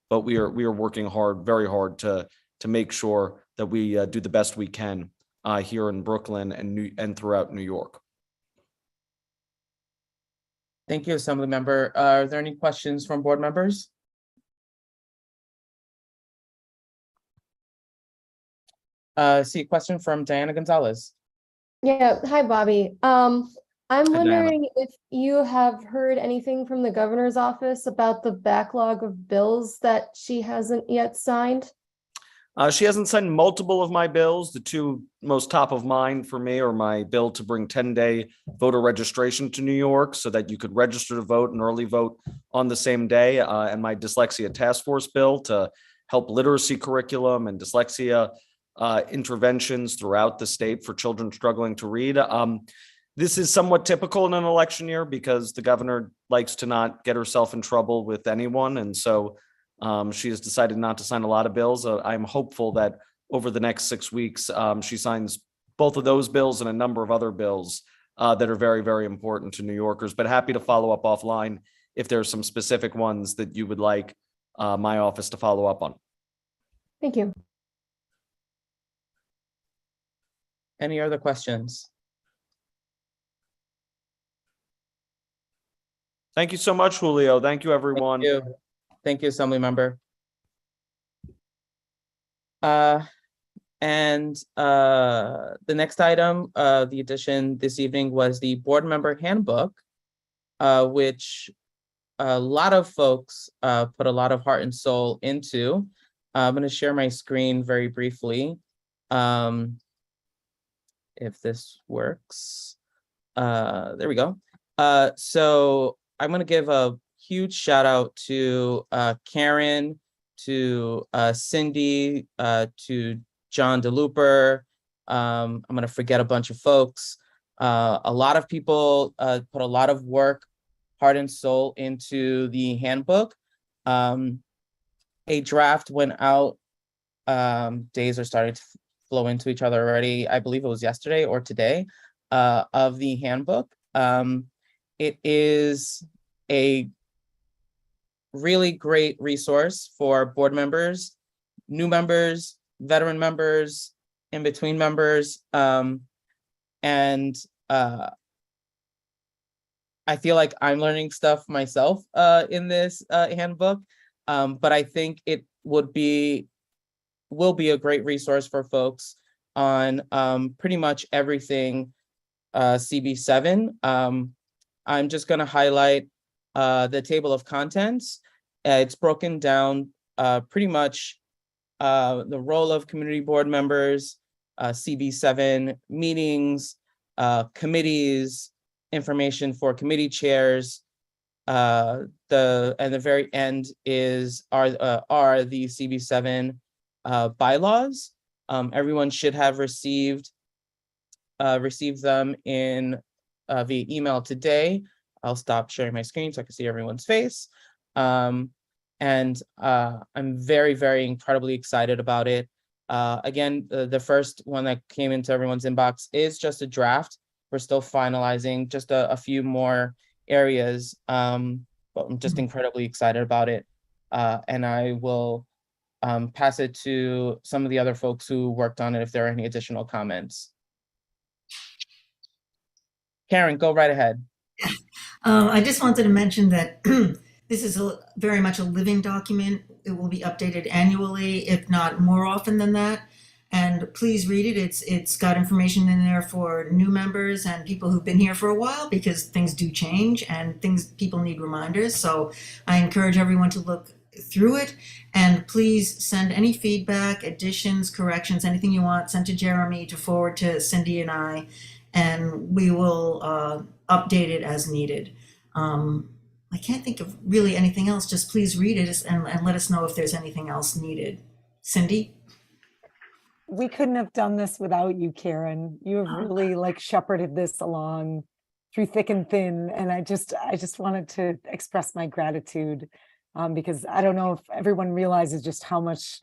but we are working hard, very hard, to make sure that we do the best we can here in Brooklyn and throughout New York. Thank you, Assembly Member. Are there any questions from board members? See a question from Diana Gonzalez. Yeah, hi, Bobby. I'm Diana. wondering if you have heard anything from the governor's office about the backlog of bills that she hasn't yet signed. She hasn't signed multiple of my bills. The 2 most top of mind for me are my bill to bring 10-day voter registration to New York so that you could register to vote and early vote on the same day, and my dyslexia task force bill to help literacy curriculum and dyslexia interventions throughout the state for children struggling to read. This is somewhat typical in an election year because the governor likes to not get herself in trouble with anyone. And so she has decided not to sign a lot of bills. I'm hopeful that over the next 6 weeks, she signs both of those bills and a number of other bills that are very, very important to New Yorkers, but happy to follow up offline if there's some specific ones that you would like my office to follow up on. Thank you. Any other questions? Thank you so much, Julio. Thank you, everyone. Thank you, Assembly Member. And the next item, the addition this evening was the board member handbook, which a lot of folks put a lot of heart and soul into. I'm going to share my screen very briefly. If this works. There we go. So I'm going to give a huge shout out to Karen, to Cindy, to John DeLooper. I'm going to forget a bunch of folks. A lot of people put a lot of work, heart and soul into the handbook. A draft went out. Days are starting to flow into each other already. I believe it was yesterday or today of the handbook. It is a really great resource for board members, new members, veteran members, in-between members. And I feel like I'm learning stuff myself in this handbook, but I think it will be a great resource for folks on pretty much everything CB7. I'm just going to highlight the table of contents. It's broken down pretty much the role of community board members, CB7 meetings, committees, information for committee chairs. The very end are the CB7 bylaws. Everyone should have received them in via email today. I'll stop sharing my screen so I can see everyone's face. I'm very, very incredibly excited about it. Again, the first one that came into everyone's inbox is just a draft. We're still finalizing just a few more areas, but I'm just incredibly excited about it. And I will pass it to some of the other folks who worked on it if there are any additional comments. Karen, go right ahead. I just wanted to mention that this is very much a living document. It will be updated annually, if not more often than that. And please read it. It's got information in there for new members and people who've been here for a while, because things do change and people need reminders. So I encourage everyone to look through it, and please send any feedback, additions, corrections, anything you want, send to Jeremy to forward to Cindy and I, and we will update it as needed. I can't think of really anything else. Just please read it and let us know if there's anything else needed. Cindy? We couldn't have done this without you, Karen. You have really shepherded this along through thick and thin. And I just wanted to express my gratitude because I don't know if everyone realizes just how much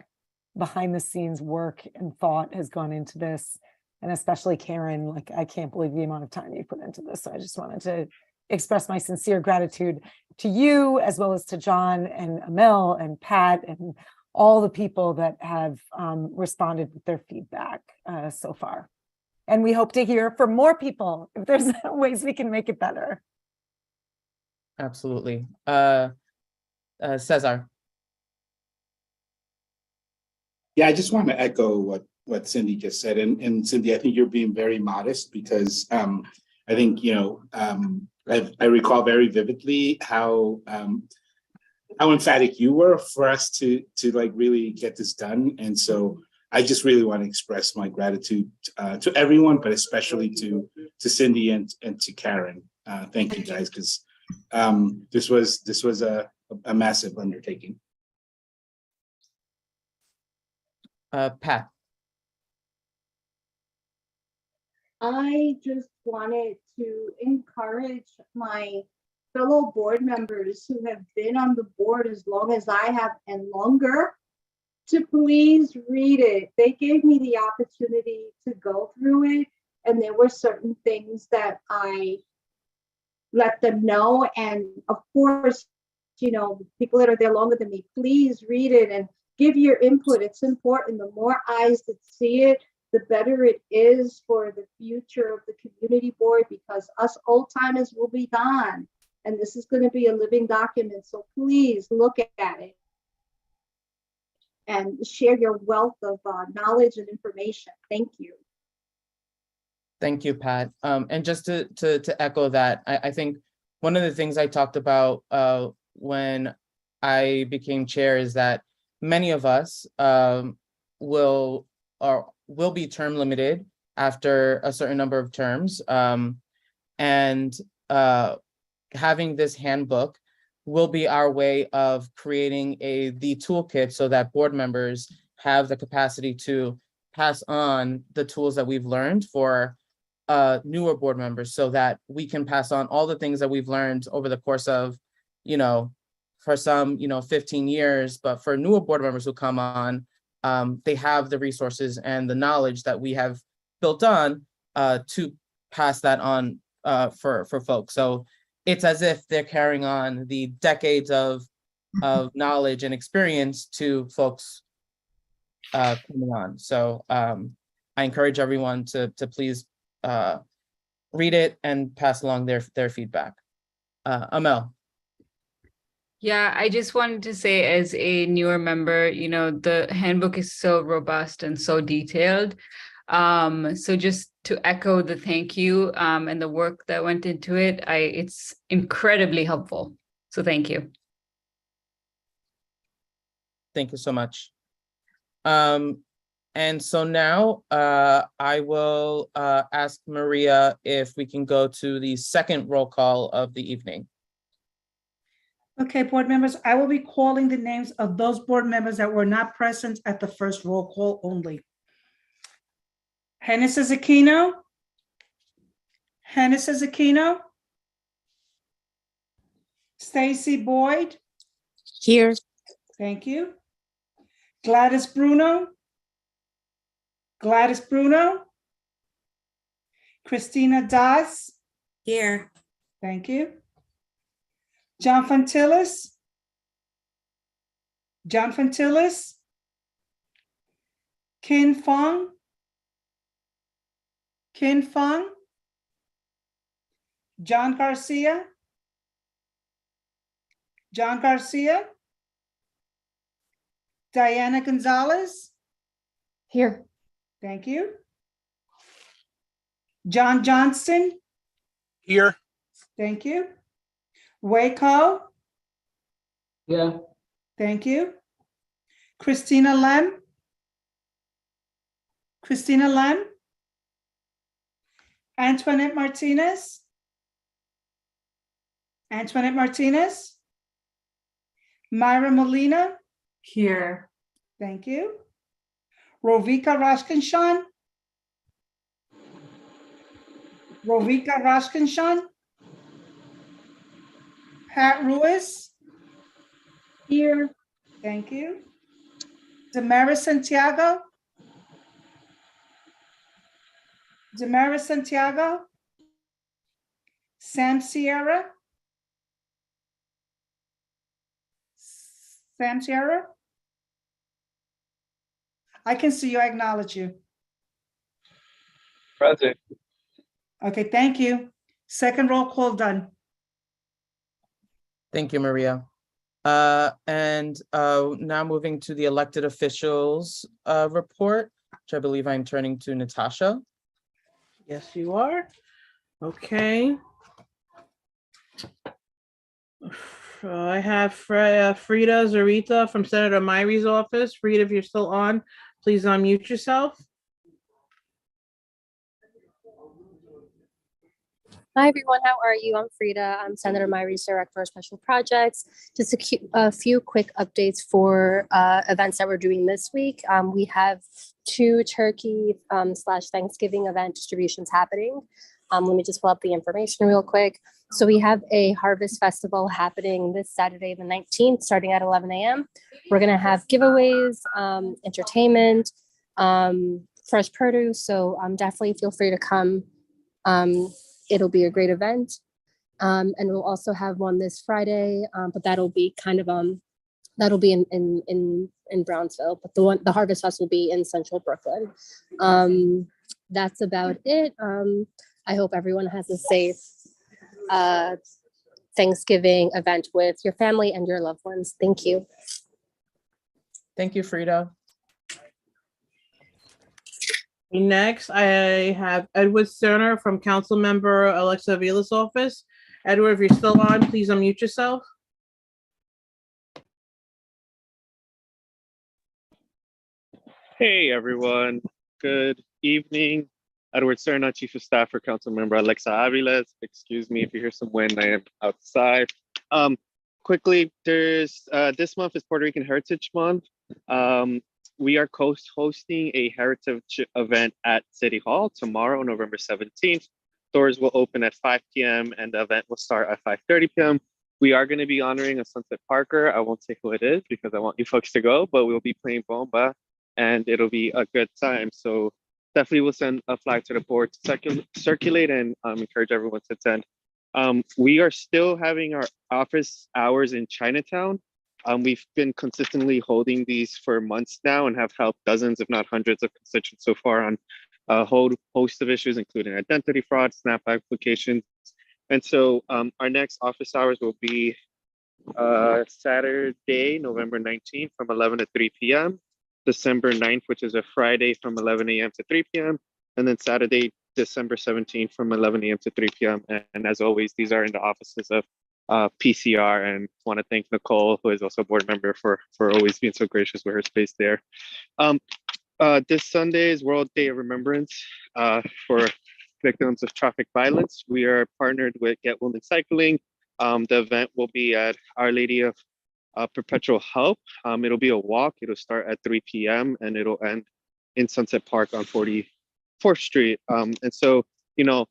behind the scenes work and thought has gone into this. And especially Karen, I can't believe the amount of time you put into this. So I just wanted to express my sincere gratitude to you, as well as to John and Amel and Pat and all the people that have responded with their feedback so far. And we hope to hear from more people if there's ways we can make it better. Absolutely. Cesar. Yeah, I just want to echo what Cindy just said. And Cindy, I think you're being very modest because I think, I recall very vividly how emphatic you were for us to really get this done. And so I just really want to express my gratitude to everyone, but especially to Cindy and to Karen. Thank you guys, because this was a massive undertaking. Pat. I just wanted to encourage my fellow board members who have been on the board as long as I have and longer to please read it. They gave me the opportunity to go through it, and there were certain things that I let them know. And of course, people that are there longer than me, please read it and give your input. It's important. The more eyes that see it, the better it is for the future of the community board, because us old timers will be gone. And this is going to be a living document. So please look at it and share your wealth of knowledge and information. Thank you. Thank you, Pat. And just to echo that, I think one of the things I talked about when I became chair is that many of us will be term limited after a certain number of terms. Having this handbook will be our way of creating the toolkit so that board members have the capacity to pass on the tools that we've learned for newer board members, so that we can pass on all the things that we've learned over the course of, for some, 15 years, but for newer board members who come on, they have the resources and the knowledge that we have built on to pass that on for folks. So it's as if they're carrying on the decades of knowledge and experience to folks coming on. So I encourage everyone to please read it and pass along their feedback. Amel. Yeah, I just wanted to say, as a newer member, the handbook is so robust and so detailed. So just to echo the thank you and the work that went into it, it's incredibly helpful. So thank you. Thank you so much. And so now I will ask Maria if we can go to the second roll call of the evening. Okay, board members, I will be calling the names of those board members that were not present at the first roll call only. Hennis Aquino. Hennis Aquino. Stacy Boyd. Here. Thank you. Gladys Bruno. Gladys Bruno. Christina Dawes. Here. Thank you. John Fontillis. John Fontillis. Kin Fong. Kin Fong. John Garcia. John Garcia. Diana Gonzalez. Here. Thank you. John Johnston. Here. Thank you. Waco. Yeah. Thank you. Christina Lem. Christina Lem. Antoinette Martinez. Antoinette Martinez. Myra Molina. Here. Thank you. Rovika Rashkinshan. Rovika Rashkinshan. Pat Ruiz. Here. Thank you. Damaris Santiago. Damaris Santiago. Sam Sierra. Sam Sierra. I can see you. I acknowledge you. Present. Okay, thank you. Second roll call done. Thank you, Maria. And now moving to the elected officials report, which I believe I'm turning to Natasha. Yes, you are. Okay. I have Frida Zarita from Senator Myri's office. Frida, if you're still on, please unmute yourself. Hi, everyone. How are you? I'm Frida. I'm Senator Myri's Director of Special Projects. Just a few quick updates for events that we're doing this week. We have 2 turkey / Thanksgiving event distributions happening. Let me just pull up the information real quick. So we have a harvest festival happening this Saturday, the 19th, starting at 11 a.m. We're going to have giveaways, entertainment, fresh produce. So definitely feel free to come. It'll be a great event. And we'll also have one this Friday, but that'll be kind of that'll be in Brownsville, but the Harvest Fest will be in Central Brooklyn. That's about it. I hope everyone has a safe Thanksgiving event with your family and your loved ones. Thank you. Thank you, Frida. Next, I have Edward Cerner from Councilmember Alexa Avila's office. Edward, if you're still on, please unmute yourself. Hey, everyone. Good evening. Edward Cerna, Chief of Staff for Councilmember Alexa Avila. Excuse me if you hear some wind, I am outside. Quickly, there's this month is Puerto Rican Heritage Month. We are hosting a heritage event at City Hall tomorrow, November 17th. Doors will open at 5 p.m. and the event will start at 5:30 p.m. We are going to be honoring a Sunset Parker. I won't say who it is because I want you folks to go, but we'll be playing bomba and it'll be a good time. So definitely we'll send a flag to the board to circulate and encourage everyone to attend. We are still having our office hours in Chinatown. We've been consistently holding these for months now and have helped dozens, if not hundreds of constituents so far on a whole host of issues, including identity fraud, SNAP applications. And so our next office hours will be Saturday, November 19th from 11 to 3 p.m. December 9th, which is a Friday from 11 a.m. to 3 p.m. And then Saturday, December 17th from 11 a.m. to 3 p.m. And as always, these are in the offices of PCR, and want to thank Nicole, who is also a board member, for always being so gracious with her space there. This Sunday is World Day of Remembrance for victims of traffic violence. We are partnered with Get Women Cycling. The event will be at Our Lady of Perpetual Help. It'll be a walk. It'll start at 3 p.m. and it'll end in Sunset Park on 44th Street. And so, you know,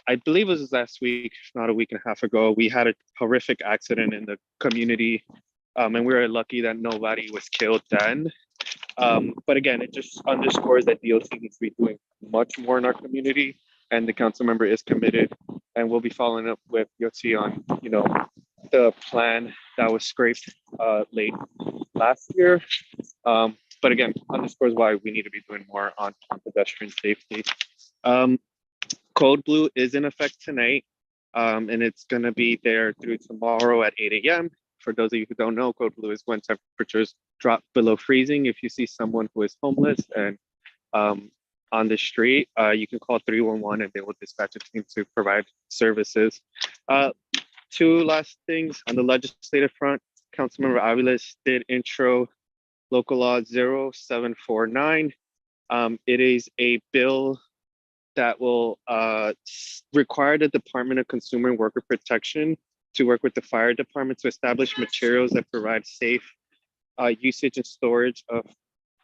I believe it was last week, if not a week and a half ago, we had a horrific accident in the community. And we were lucky that nobody was killed then. But again, it just underscores that DOC needs to be doing much more in our community, and the council member is committed, and we'll be following up with DOC on, you know, the plan that was scraped late last year. But again, underscores why we need to be doing more on pedestrian safety. Code Blue is in effect tonight, and it's going to be there through tomorrow at 8 a.m. For those of you who don't know, Code Blue is when temperatures drop below freezing. If you see someone who is homeless and on the street, you can call 311 and they will dispatch a team to provide services. Two last things on the legislative front. Councilmember Aviles did intro Local Law 0749. It is a bill that will require the Department of Consumer and Worker Protection to work with the fire department to establish materials that provide safe usage and storage of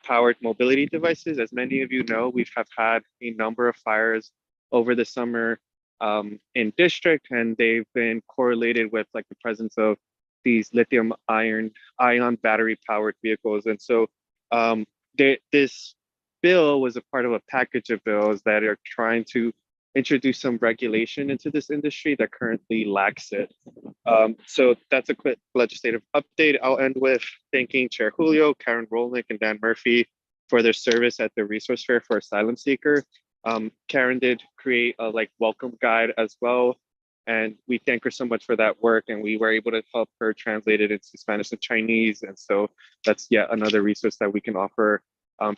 powered mobility devices. As many of you know, we've had a number of fires over the summer in district, and they've been correlated with like the presence of these lithium ion battery powered vehicles. And so this bill was a part of a package of bills that are trying to introduce some regulation into this industry that currently lacks it. So that's a quick legislative update. I'll end with thanking Chair Julio, Karen Rolnick, and Dan Murphy for their service at the resource fair for asylum seeker. Karen did create a welcome guide as well, and we thank her so much for that work, and we were able to help her translate it into Spanish and Chinese. And so that's yet another resource that we can offer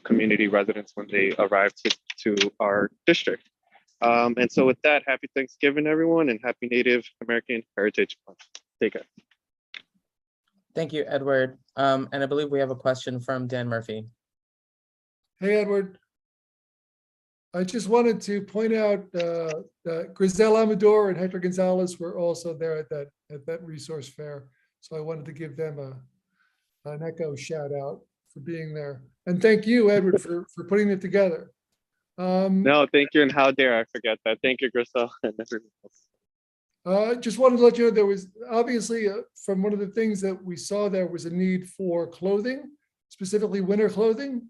community residents when they arrive to our district. And so with that, happy Thanksgiving, everyone, and happy Native American Heritage Month. Take care. Thank you, Edward. And I believe we have a question from Dan Murphy. Hey, Edward. I just wanted to point out that Grizel Amador and Hector Gonzalez were also there at that resource fair. So I wanted to give them an echo shout out for being there. And thank you, Edward, for putting it together. No, thank you, and how dare I forget that. Thank you, Grisel, and everyone else. Just wanted to let you know there was obviously from one of the things that we saw there was a need for clothing, specifically winter clothing,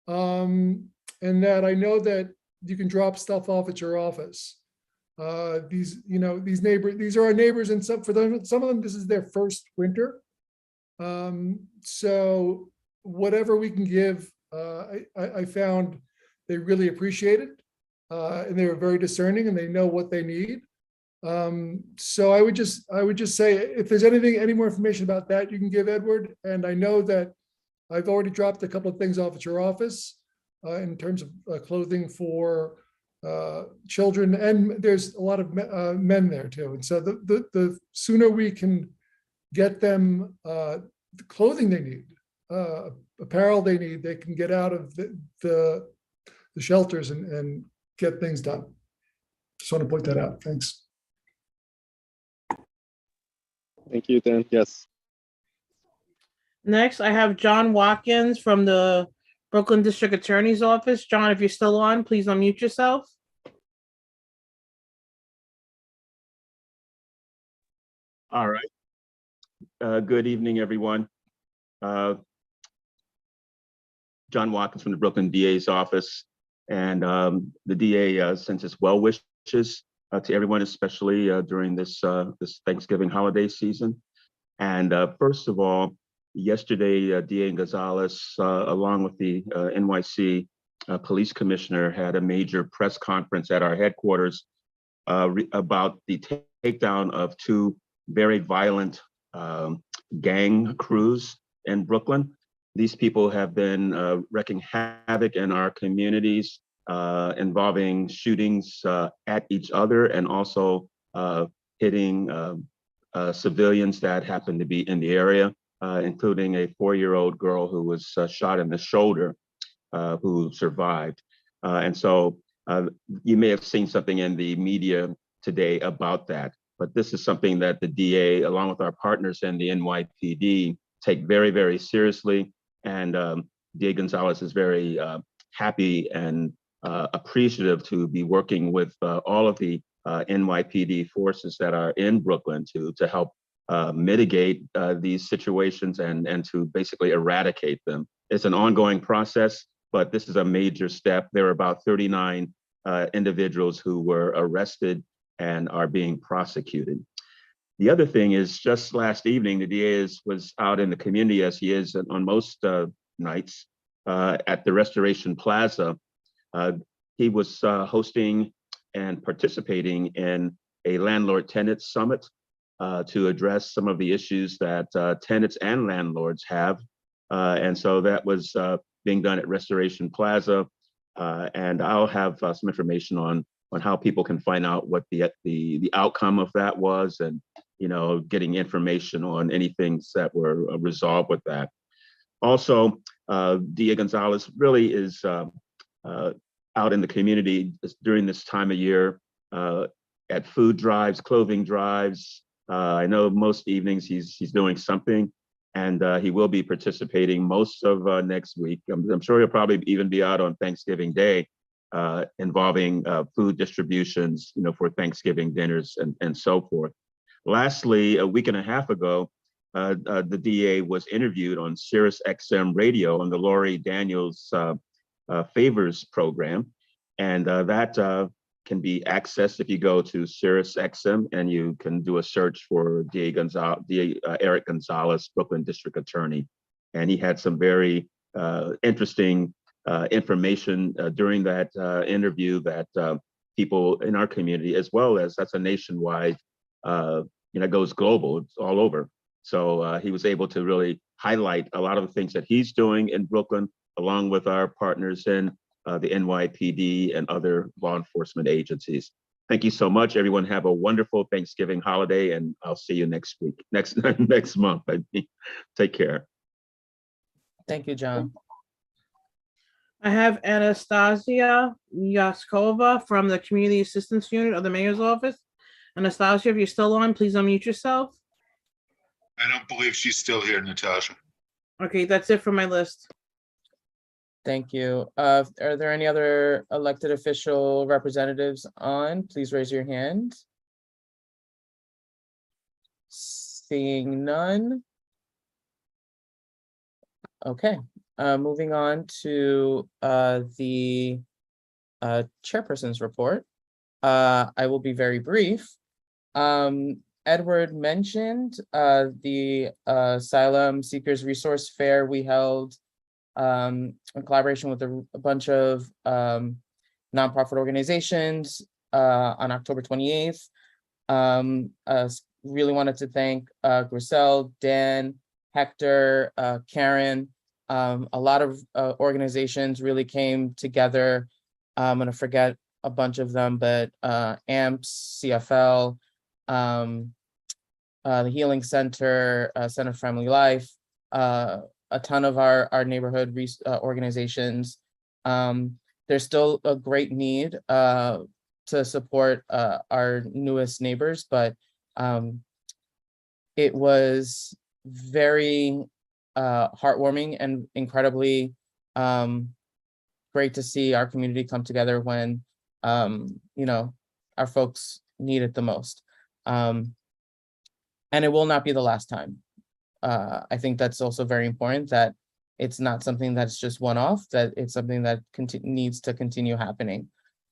and that I know that you can drop stuff off at your office. These are our neighbors, and some of them this is their first winter. So whatever we can give, I found they really appreciate it, and they were very discerning, and they know what they need. So I would just say, if there's any more information about that, you can give Edward. And I know that I've already dropped a couple of things off at your office in terms of clothing for children, and there's a lot of men there too. And so the sooner we can get them the clothing they need, apparel they need, they can get out of the shelters and get things done. Just want to point that out. Thanks. Thank you, Dan. Yes. Next, I have John Watkins from the Brooklyn District Attorney's Office. John, if you're still on, please unmute yourself. All right. Good evening, everyone. John Watkins from the Brooklyn DA's office. And the DA sends his well wishes to everyone, especially during this Thanksgiving holiday season. And first of all, yesterday, DA Gonzalez, along with the NYC police commissioner, had a major press conference at our headquarters about the takedown of two very violent gang crews in Brooklyn. These people have been wreaking havoc in our communities, involving shootings at each other, and also hitting civilians that happen to be in the area, including a 4-year-old girl who was shot in the shoulder. who survived. And so you may have seen something in the media today about that, but this is something that the DA, along with our partners in the NYPD, take very, very seriously. And DA Gonzalez is very happy and appreciative to be working with all of the NYPD forces that are in Brooklyn to help mitigate these situations and to basically eradicate them. It's an ongoing process, but this is a major step. There are about 39 individuals who were arrested and are being prosecuted. The other thing is, just last evening, the DA was out in the community, as he is on most nights, at the Restoration Plaza. He was hosting and participating in a landlord-tenant summit to address some of the issues that tenants and landlords have. And so that was being done at Restoration Plaza. And I'll have some information on how people can find out what the outcome of that was, and getting information on any things that were resolved with that. Also, DA Gonzalez really is out in the community during this time of year at food drives, clothing drives. I know most evenings he's doing something, and he will be participating most of next week. I'm sure he'll probably even be out on Thanksgiving Day, involving food distributions, for Thanksgiving dinners and so forth. Lastly, a week and a half ago, the DA was interviewed on Sirius XM radio on the Lori Daniels Favors program, and that can be accessed if you go to Sirius XM and you can do a search for DA Eric Gonzalez, Brooklyn District Attorney, and he had some very interesting information during that interview that people in our community, as well as that's a nationwide, goes global, it's all over. So he was able to really highlight a lot of the things that he's doing in Brooklyn, along with our partners in the NYPD and other law enforcement agencies. Thank you so much, everyone. Have a wonderful Thanksgiving holiday, and I'll see you next week, next month. Take care. Thank you, John. I have Anastasia Yaskova from the Community Assistance Unit of the Mayor's Office. Anastasia, if you're still on, please unmute yourself. I don't believe she's still here, Natasha. Okay, that's it for my list. Thank you. Are there any other elected official representatives on? Please raise your hand. Seeing none. Okay, moving on to the chairperson's report. I will be very brief. Edward mentioned the Asylum Seekers Resource Fair we held in collaboration with a bunch of nonprofit organizations on October 28th. Really wanted to thank Grisel, Dan, Hector, Karen. A lot of organizations really came together. I'm gonna forget a bunch of them, but AMPS, CFL, the Healing Center, Center for Family Life, a ton of our neighborhood organizations. There's still a great need to support our newest neighbors, but it was very heartwarming and incredibly great to see our community come together when our folks need it the most. And it will not be the last time. I think that's also very important, that it's not something that's just one-off, that it's something that needs to continue happening.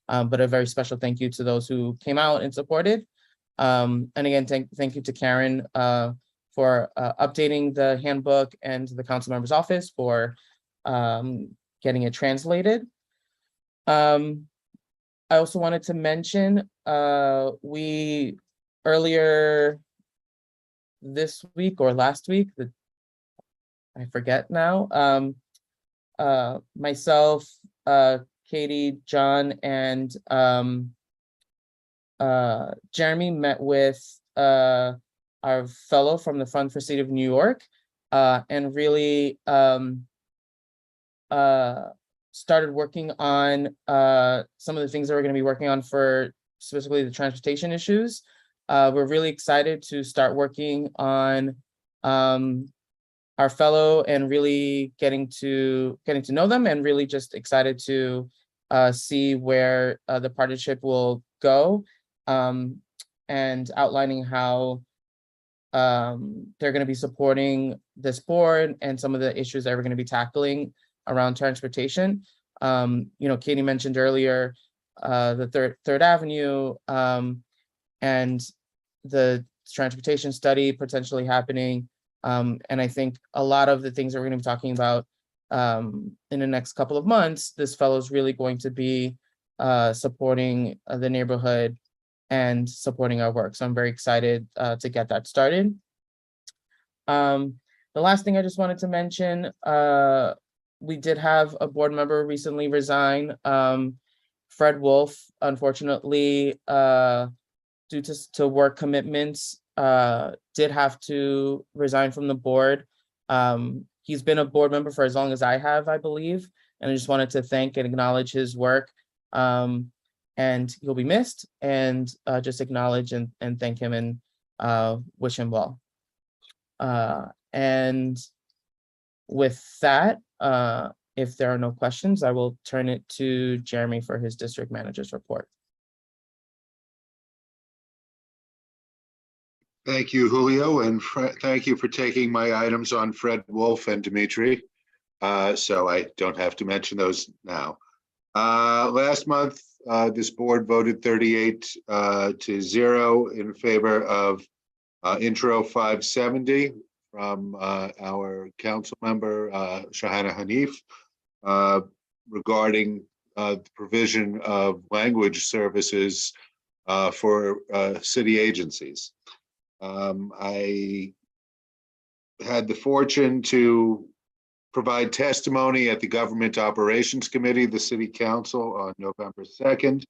But a very special thank you to those who came out and supported. And again, thank you to Karen for updating the handbook, and the council member's office for getting it translated. I also wanted to mention, we earlier this week or last week, I forget now, myself, Katie, John, and Jeremy met with our fellow from the Fund for State of New York, and really started working on some of the things that we're going to be working on for specifically the transportation issues. We're really excited to start working on our fellow and really getting to know them, and really just excited to see where the partnership will go, and outlining how they're going to be supporting this board and some of the issues that we're going to be tackling around transportation. Katie mentioned earlier the Third Avenue and the transportation study potentially happening. And I think a lot of the things that we're going to be talking about in the next couple of months, this fellow is really going to be supporting the neighborhood and supporting our work. So I'm very excited to get that started. The last thing I just wanted to mention, we did have a board member recently resign. Fred Wolf, unfortunately, due to work commitments, did have to resign from the board. He's been a board member for as long as I have, I believe, and I just wanted to thank and acknowledge his work. And he'll be missed, and just acknowledge and thank him and wish him well. And with that, if there are no questions, I will turn it to Jeremy for his district manager's report. Thank you, Julio, and thank you for taking my items on Fred Wolf and Dimitri. So I don't have to mention those now. Last month, this board voted 38-0 in favor of Intro 570 from our council member, Shahana Hanif, regarding the provision of language services for city agencies. I had the fortune to provide testimony at the Government Operations Committee, the City Council, on November 2nd.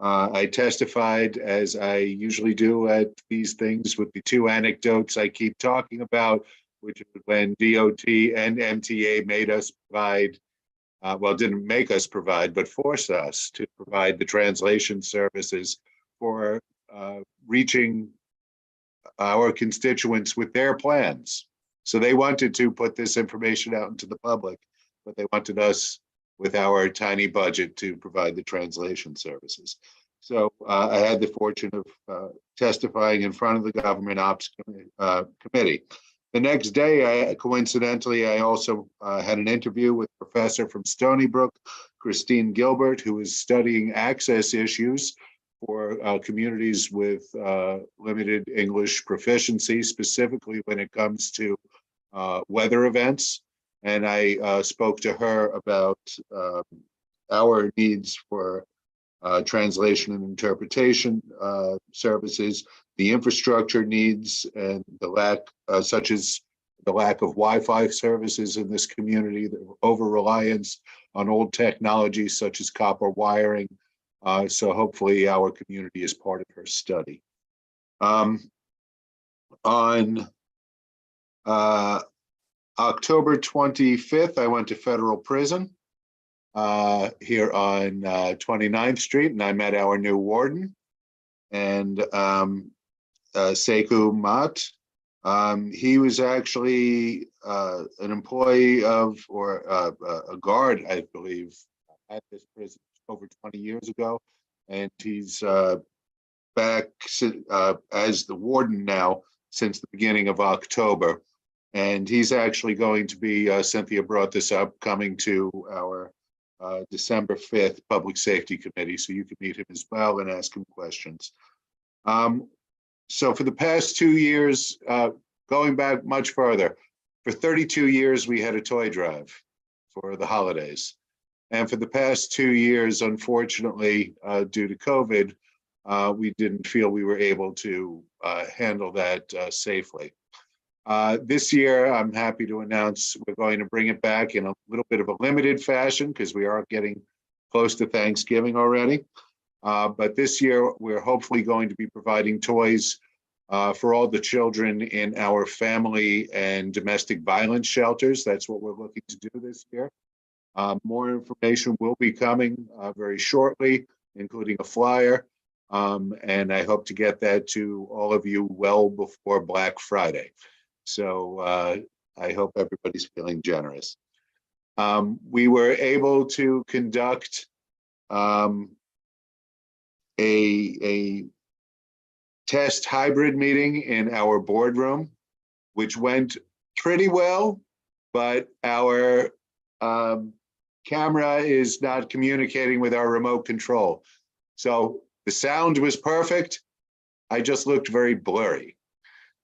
I testified, as I usually do at these things, with the two anecdotes I keep talking about, which is when DOT and MTA made us provide, well, didn't make us provide, but forced us to provide the translation services for reaching our constituents with their plans. So they wanted to put this information out into the public, but they wanted us with our tiny budget to provide the translation services. So I had the fortune of testifying in front of the Government Ops Committee. The next day, coincidentally, I also had an interview with a professor from Stony Brook, Christine Gilbert, who is studying access issues for communities with limited English proficiency, specifically when it comes to weather events. And I spoke to her about our needs for translation and interpretation services, the infrastructure needs, and the lack, such as the lack of Wi-Fi services in this community, the over-reliance on old technologies such as copper wiring. So hopefully our community is part of her study. On October 25th, I went to federal prison here on 29th Street, and I met our new warden, and Sekou Mat. He was actually an employee of, or a guard, I believe, at this prison over 20 years ago, and he's back as the warden now since the beginning of October. And he's actually going to be, Cynthia brought this up, coming to our December 5th Public Safety Committee, so you can meet him as well and ask him questions. So for the past 2 years, going back much further, for 32 years, we had a toy drive for the holidays. And for the past 2 years, unfortunately, due to COVID, we didn't feel we were able to handle that safely. This year, I'm happy to announce we're going to bring it back in a little bit of a limited fashion because we are getting close to Thanksgiving already. But this year, we're hopefully going to be providing toys for all the children in our family and domestic violence shelters. That's what we're looking to do this year. More information will be coming very shortly, including a flyer. And I hope to get that to all of you well before Black Friday. So I hope everybody's feeling generous. We were able to conduct a test hybrid meeting in our boardroom, which went pretty well, but our camera is not communicating with our remote control. So the sound was perfect. I just looked very blurry.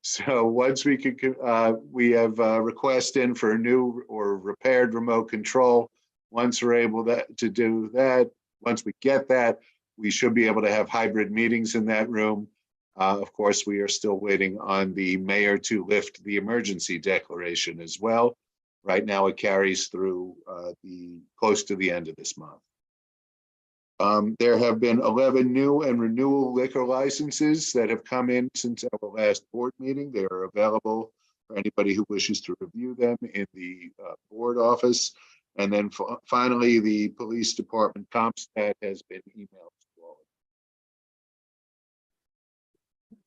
So once we could, we have a request in for a new or repaired remote control. Once we're able to do that, once we get that, we should be able to have hybrid meetings in that room. Of course, we are still waiting on the mayor to lift the emergency declaration as well. Right now, it carries through close to the end of this month. There have been 11 new and renewal liquor licenses that have come in since our last board meeting. They are available for anybody who wishes to review them in the board office. And then finally, the police department comp stat has been emailed to all.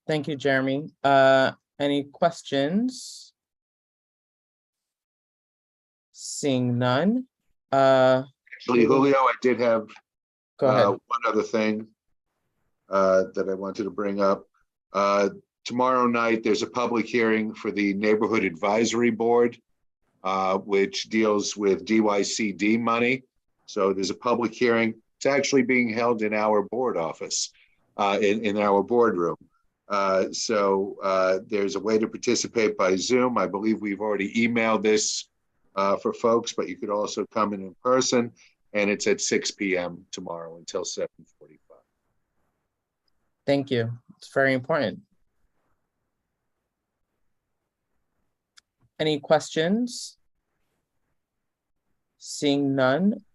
Thank you, Jeremy. Any questions? Seeing none. Actually, Julio, I did have Go ahead. one other thing that I wanted to bring up. Tomorrow night, there's a public hearing for the Neighborhood Advisory Board, which deals with DYCD money. So there's a public hearing. It's actually being held in our board office, in our boardroom. So there's a way to participate by Zoom. I believe we've already emailed this for folks, but you could also come in person. And it's at 6 p.m. tomorrow until 7:45. Thank you. It's very important. Any questions? Seeing none.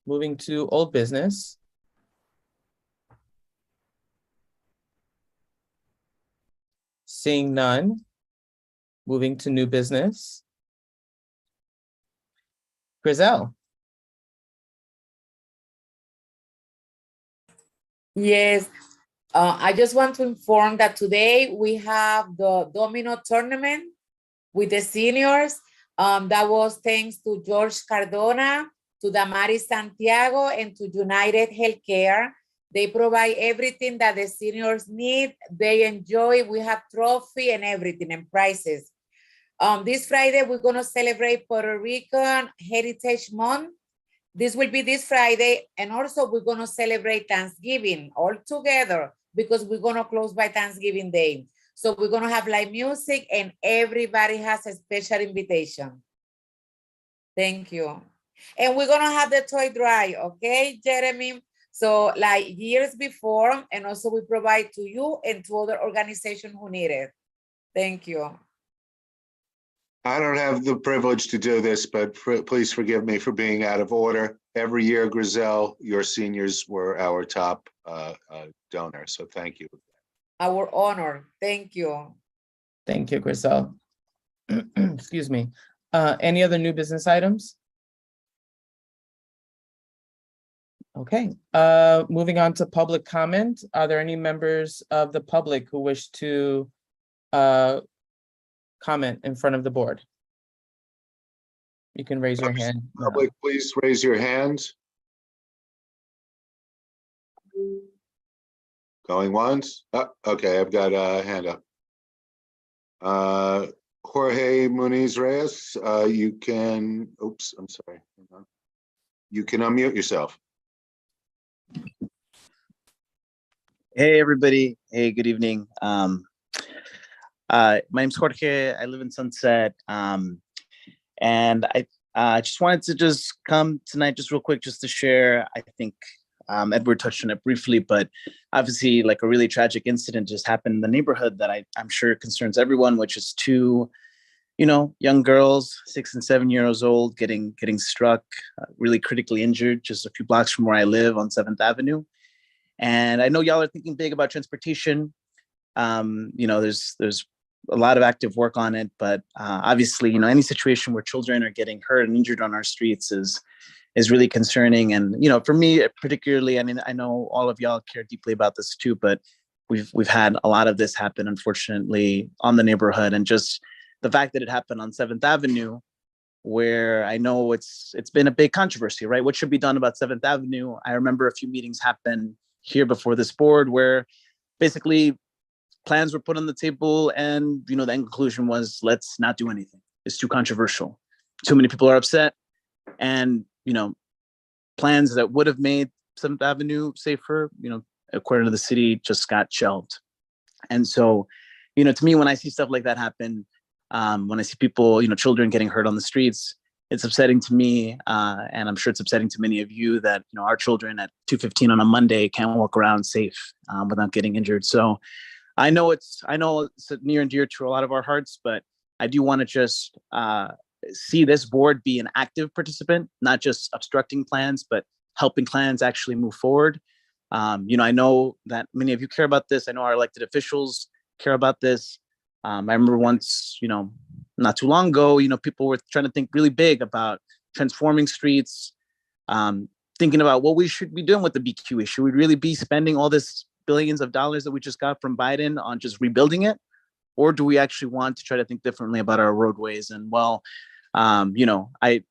Moving to old business. Seeing none. Moving to new business. Griselle. Yes, I just want to inform that today we have the domino tournament with the seniors. That was thanks to George Cardona, to Damaris Santiago, and to United Healthcare. They provide everything that the seniors need. They enjoy. We have trophy and everything and prizes. This Friday, we're going to celebrate Puerto Rican Heritage Month. This will be this Friday, and also we're going to celebrate Thanksgiving all together because we're going to close by Thanksgiving Day. So we're going to have live music, and everybody has a special invitation. Thank you. And we're going to have the toy drive, okay, Jeremy? So like years before, and also we provide to you and to other organizations who need it. Thank you. I don't have the privilege to do this, but please forgive me for being out of order. Every year, Griselle, your seniors were our top donor, so thank you. Our honor. Thank you. Thank you, Griselle. Excuse me. Any other new business items? Okay, moving on to public comment. Are there any members of the public who wish to comment in front of the board? You can raise your hand. Public, please raise your hand. Going once? Okay, I've got a hand up. Jorge Muniz Reyes, you can, oops, I'm sorry. You can unmute yourself. Hey, everybody. Hey, good evening. My name's Jorge. I live in Sunset. And I just wanted to just come tonight just real quick just to share. I think Edward touched on it briefly, but obviously like a really tragic incident just happened in the neighborhood that I'm sure concerns everyone, which is two, young girls, 6 and 7 years old, getting struck, really critically injured just a few blocks from where I live on 7th Avenue. And I know y'all are thinking big about transportation. There's a lot of active work on it, but obviously, any situation where children are getting hurt and injured on our streets is really concerning. And for me particularly, I mean, I know all of y'all care deeply about this too, but we've had a lot of this happen, unfortunately, on the neighborhood, and just the fact that it happened on 7th Avenue, where I know it's been a big controversy, right? What should be done about 7th Avenue? I remember a few meetings happened here before this board where basically plans were put on the table and, the end conclusion was, let's not do anything. It's too controversial. Too many people are upset. And, plans that would have made 7th Avenue safer, according to the city, just got shelved. And so, to me, when I see stuff like that happen, when I see people, children getting hurt on the streets, it's upsetting to me. And I'm sure it's upsetting to many of you that, our children at 2:15 on a Monday can't walk around safe without getting injured. So I know it's near and dear to a lot of our hearts, but I do want to just see this board be an active participant, not just obstructing plans, but helping plans actually move forward. I know that many of you care about this. I know our elected officials care about this. I remember once, not too long ago, people were trying to think really big about transforming streets, thinking about what we should be doing with the BQE. Should we really be spending all this billions of dollars that we just got from Biden on just rebuilding it? Or do we actually want to try to think differently about our roadways? And I'd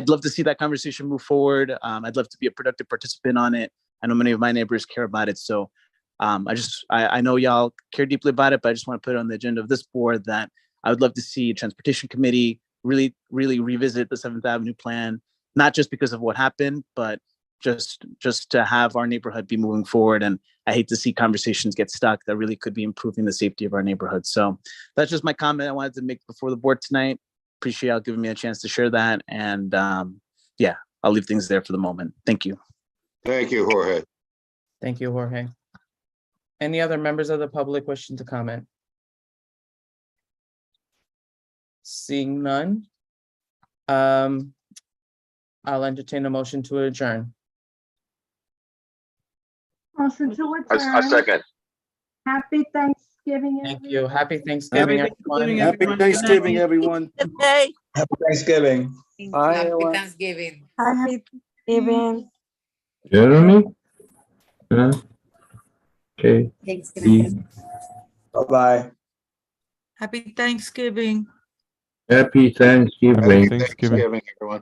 love to see that conversation move forward. I'd love to be a productive participant on it. I know many of my neighbors care about it. So I know y'all care deeply about it, but I just want to put it on the agenda of this board that I would love to see a transportation committee really, really revisit the 7th Avenue plan, not just because of what happened, but just to have our neighborhood be moving forward. And I hate to see conversations get stuck that really could be improving the safety of our neighborhood. So that's just my comment I wanted to make before the board tonight. Appreciate y'all giving me a chance to share that. And I'll leave things there for the moment. Thank you. Thank you, Jorge. Thank you, Jorge. Any other members of the public wishing to comment? Seeing none, I'll entertain a motion to adjourn. Motion to I adjourn. second. Happy Thanksgiving. Thank you. Happy Thanksgiving, everyone. Happy Thanksgiving, everyone. Happy Thanksgiving. Happy Thanksgiving. Happy Thanksgiving. Jeremy? Okay. Thanksgiving. Bye-bye. Happy Thanksgiving. Happy Thanksgiving. Thanksgiving, everyone.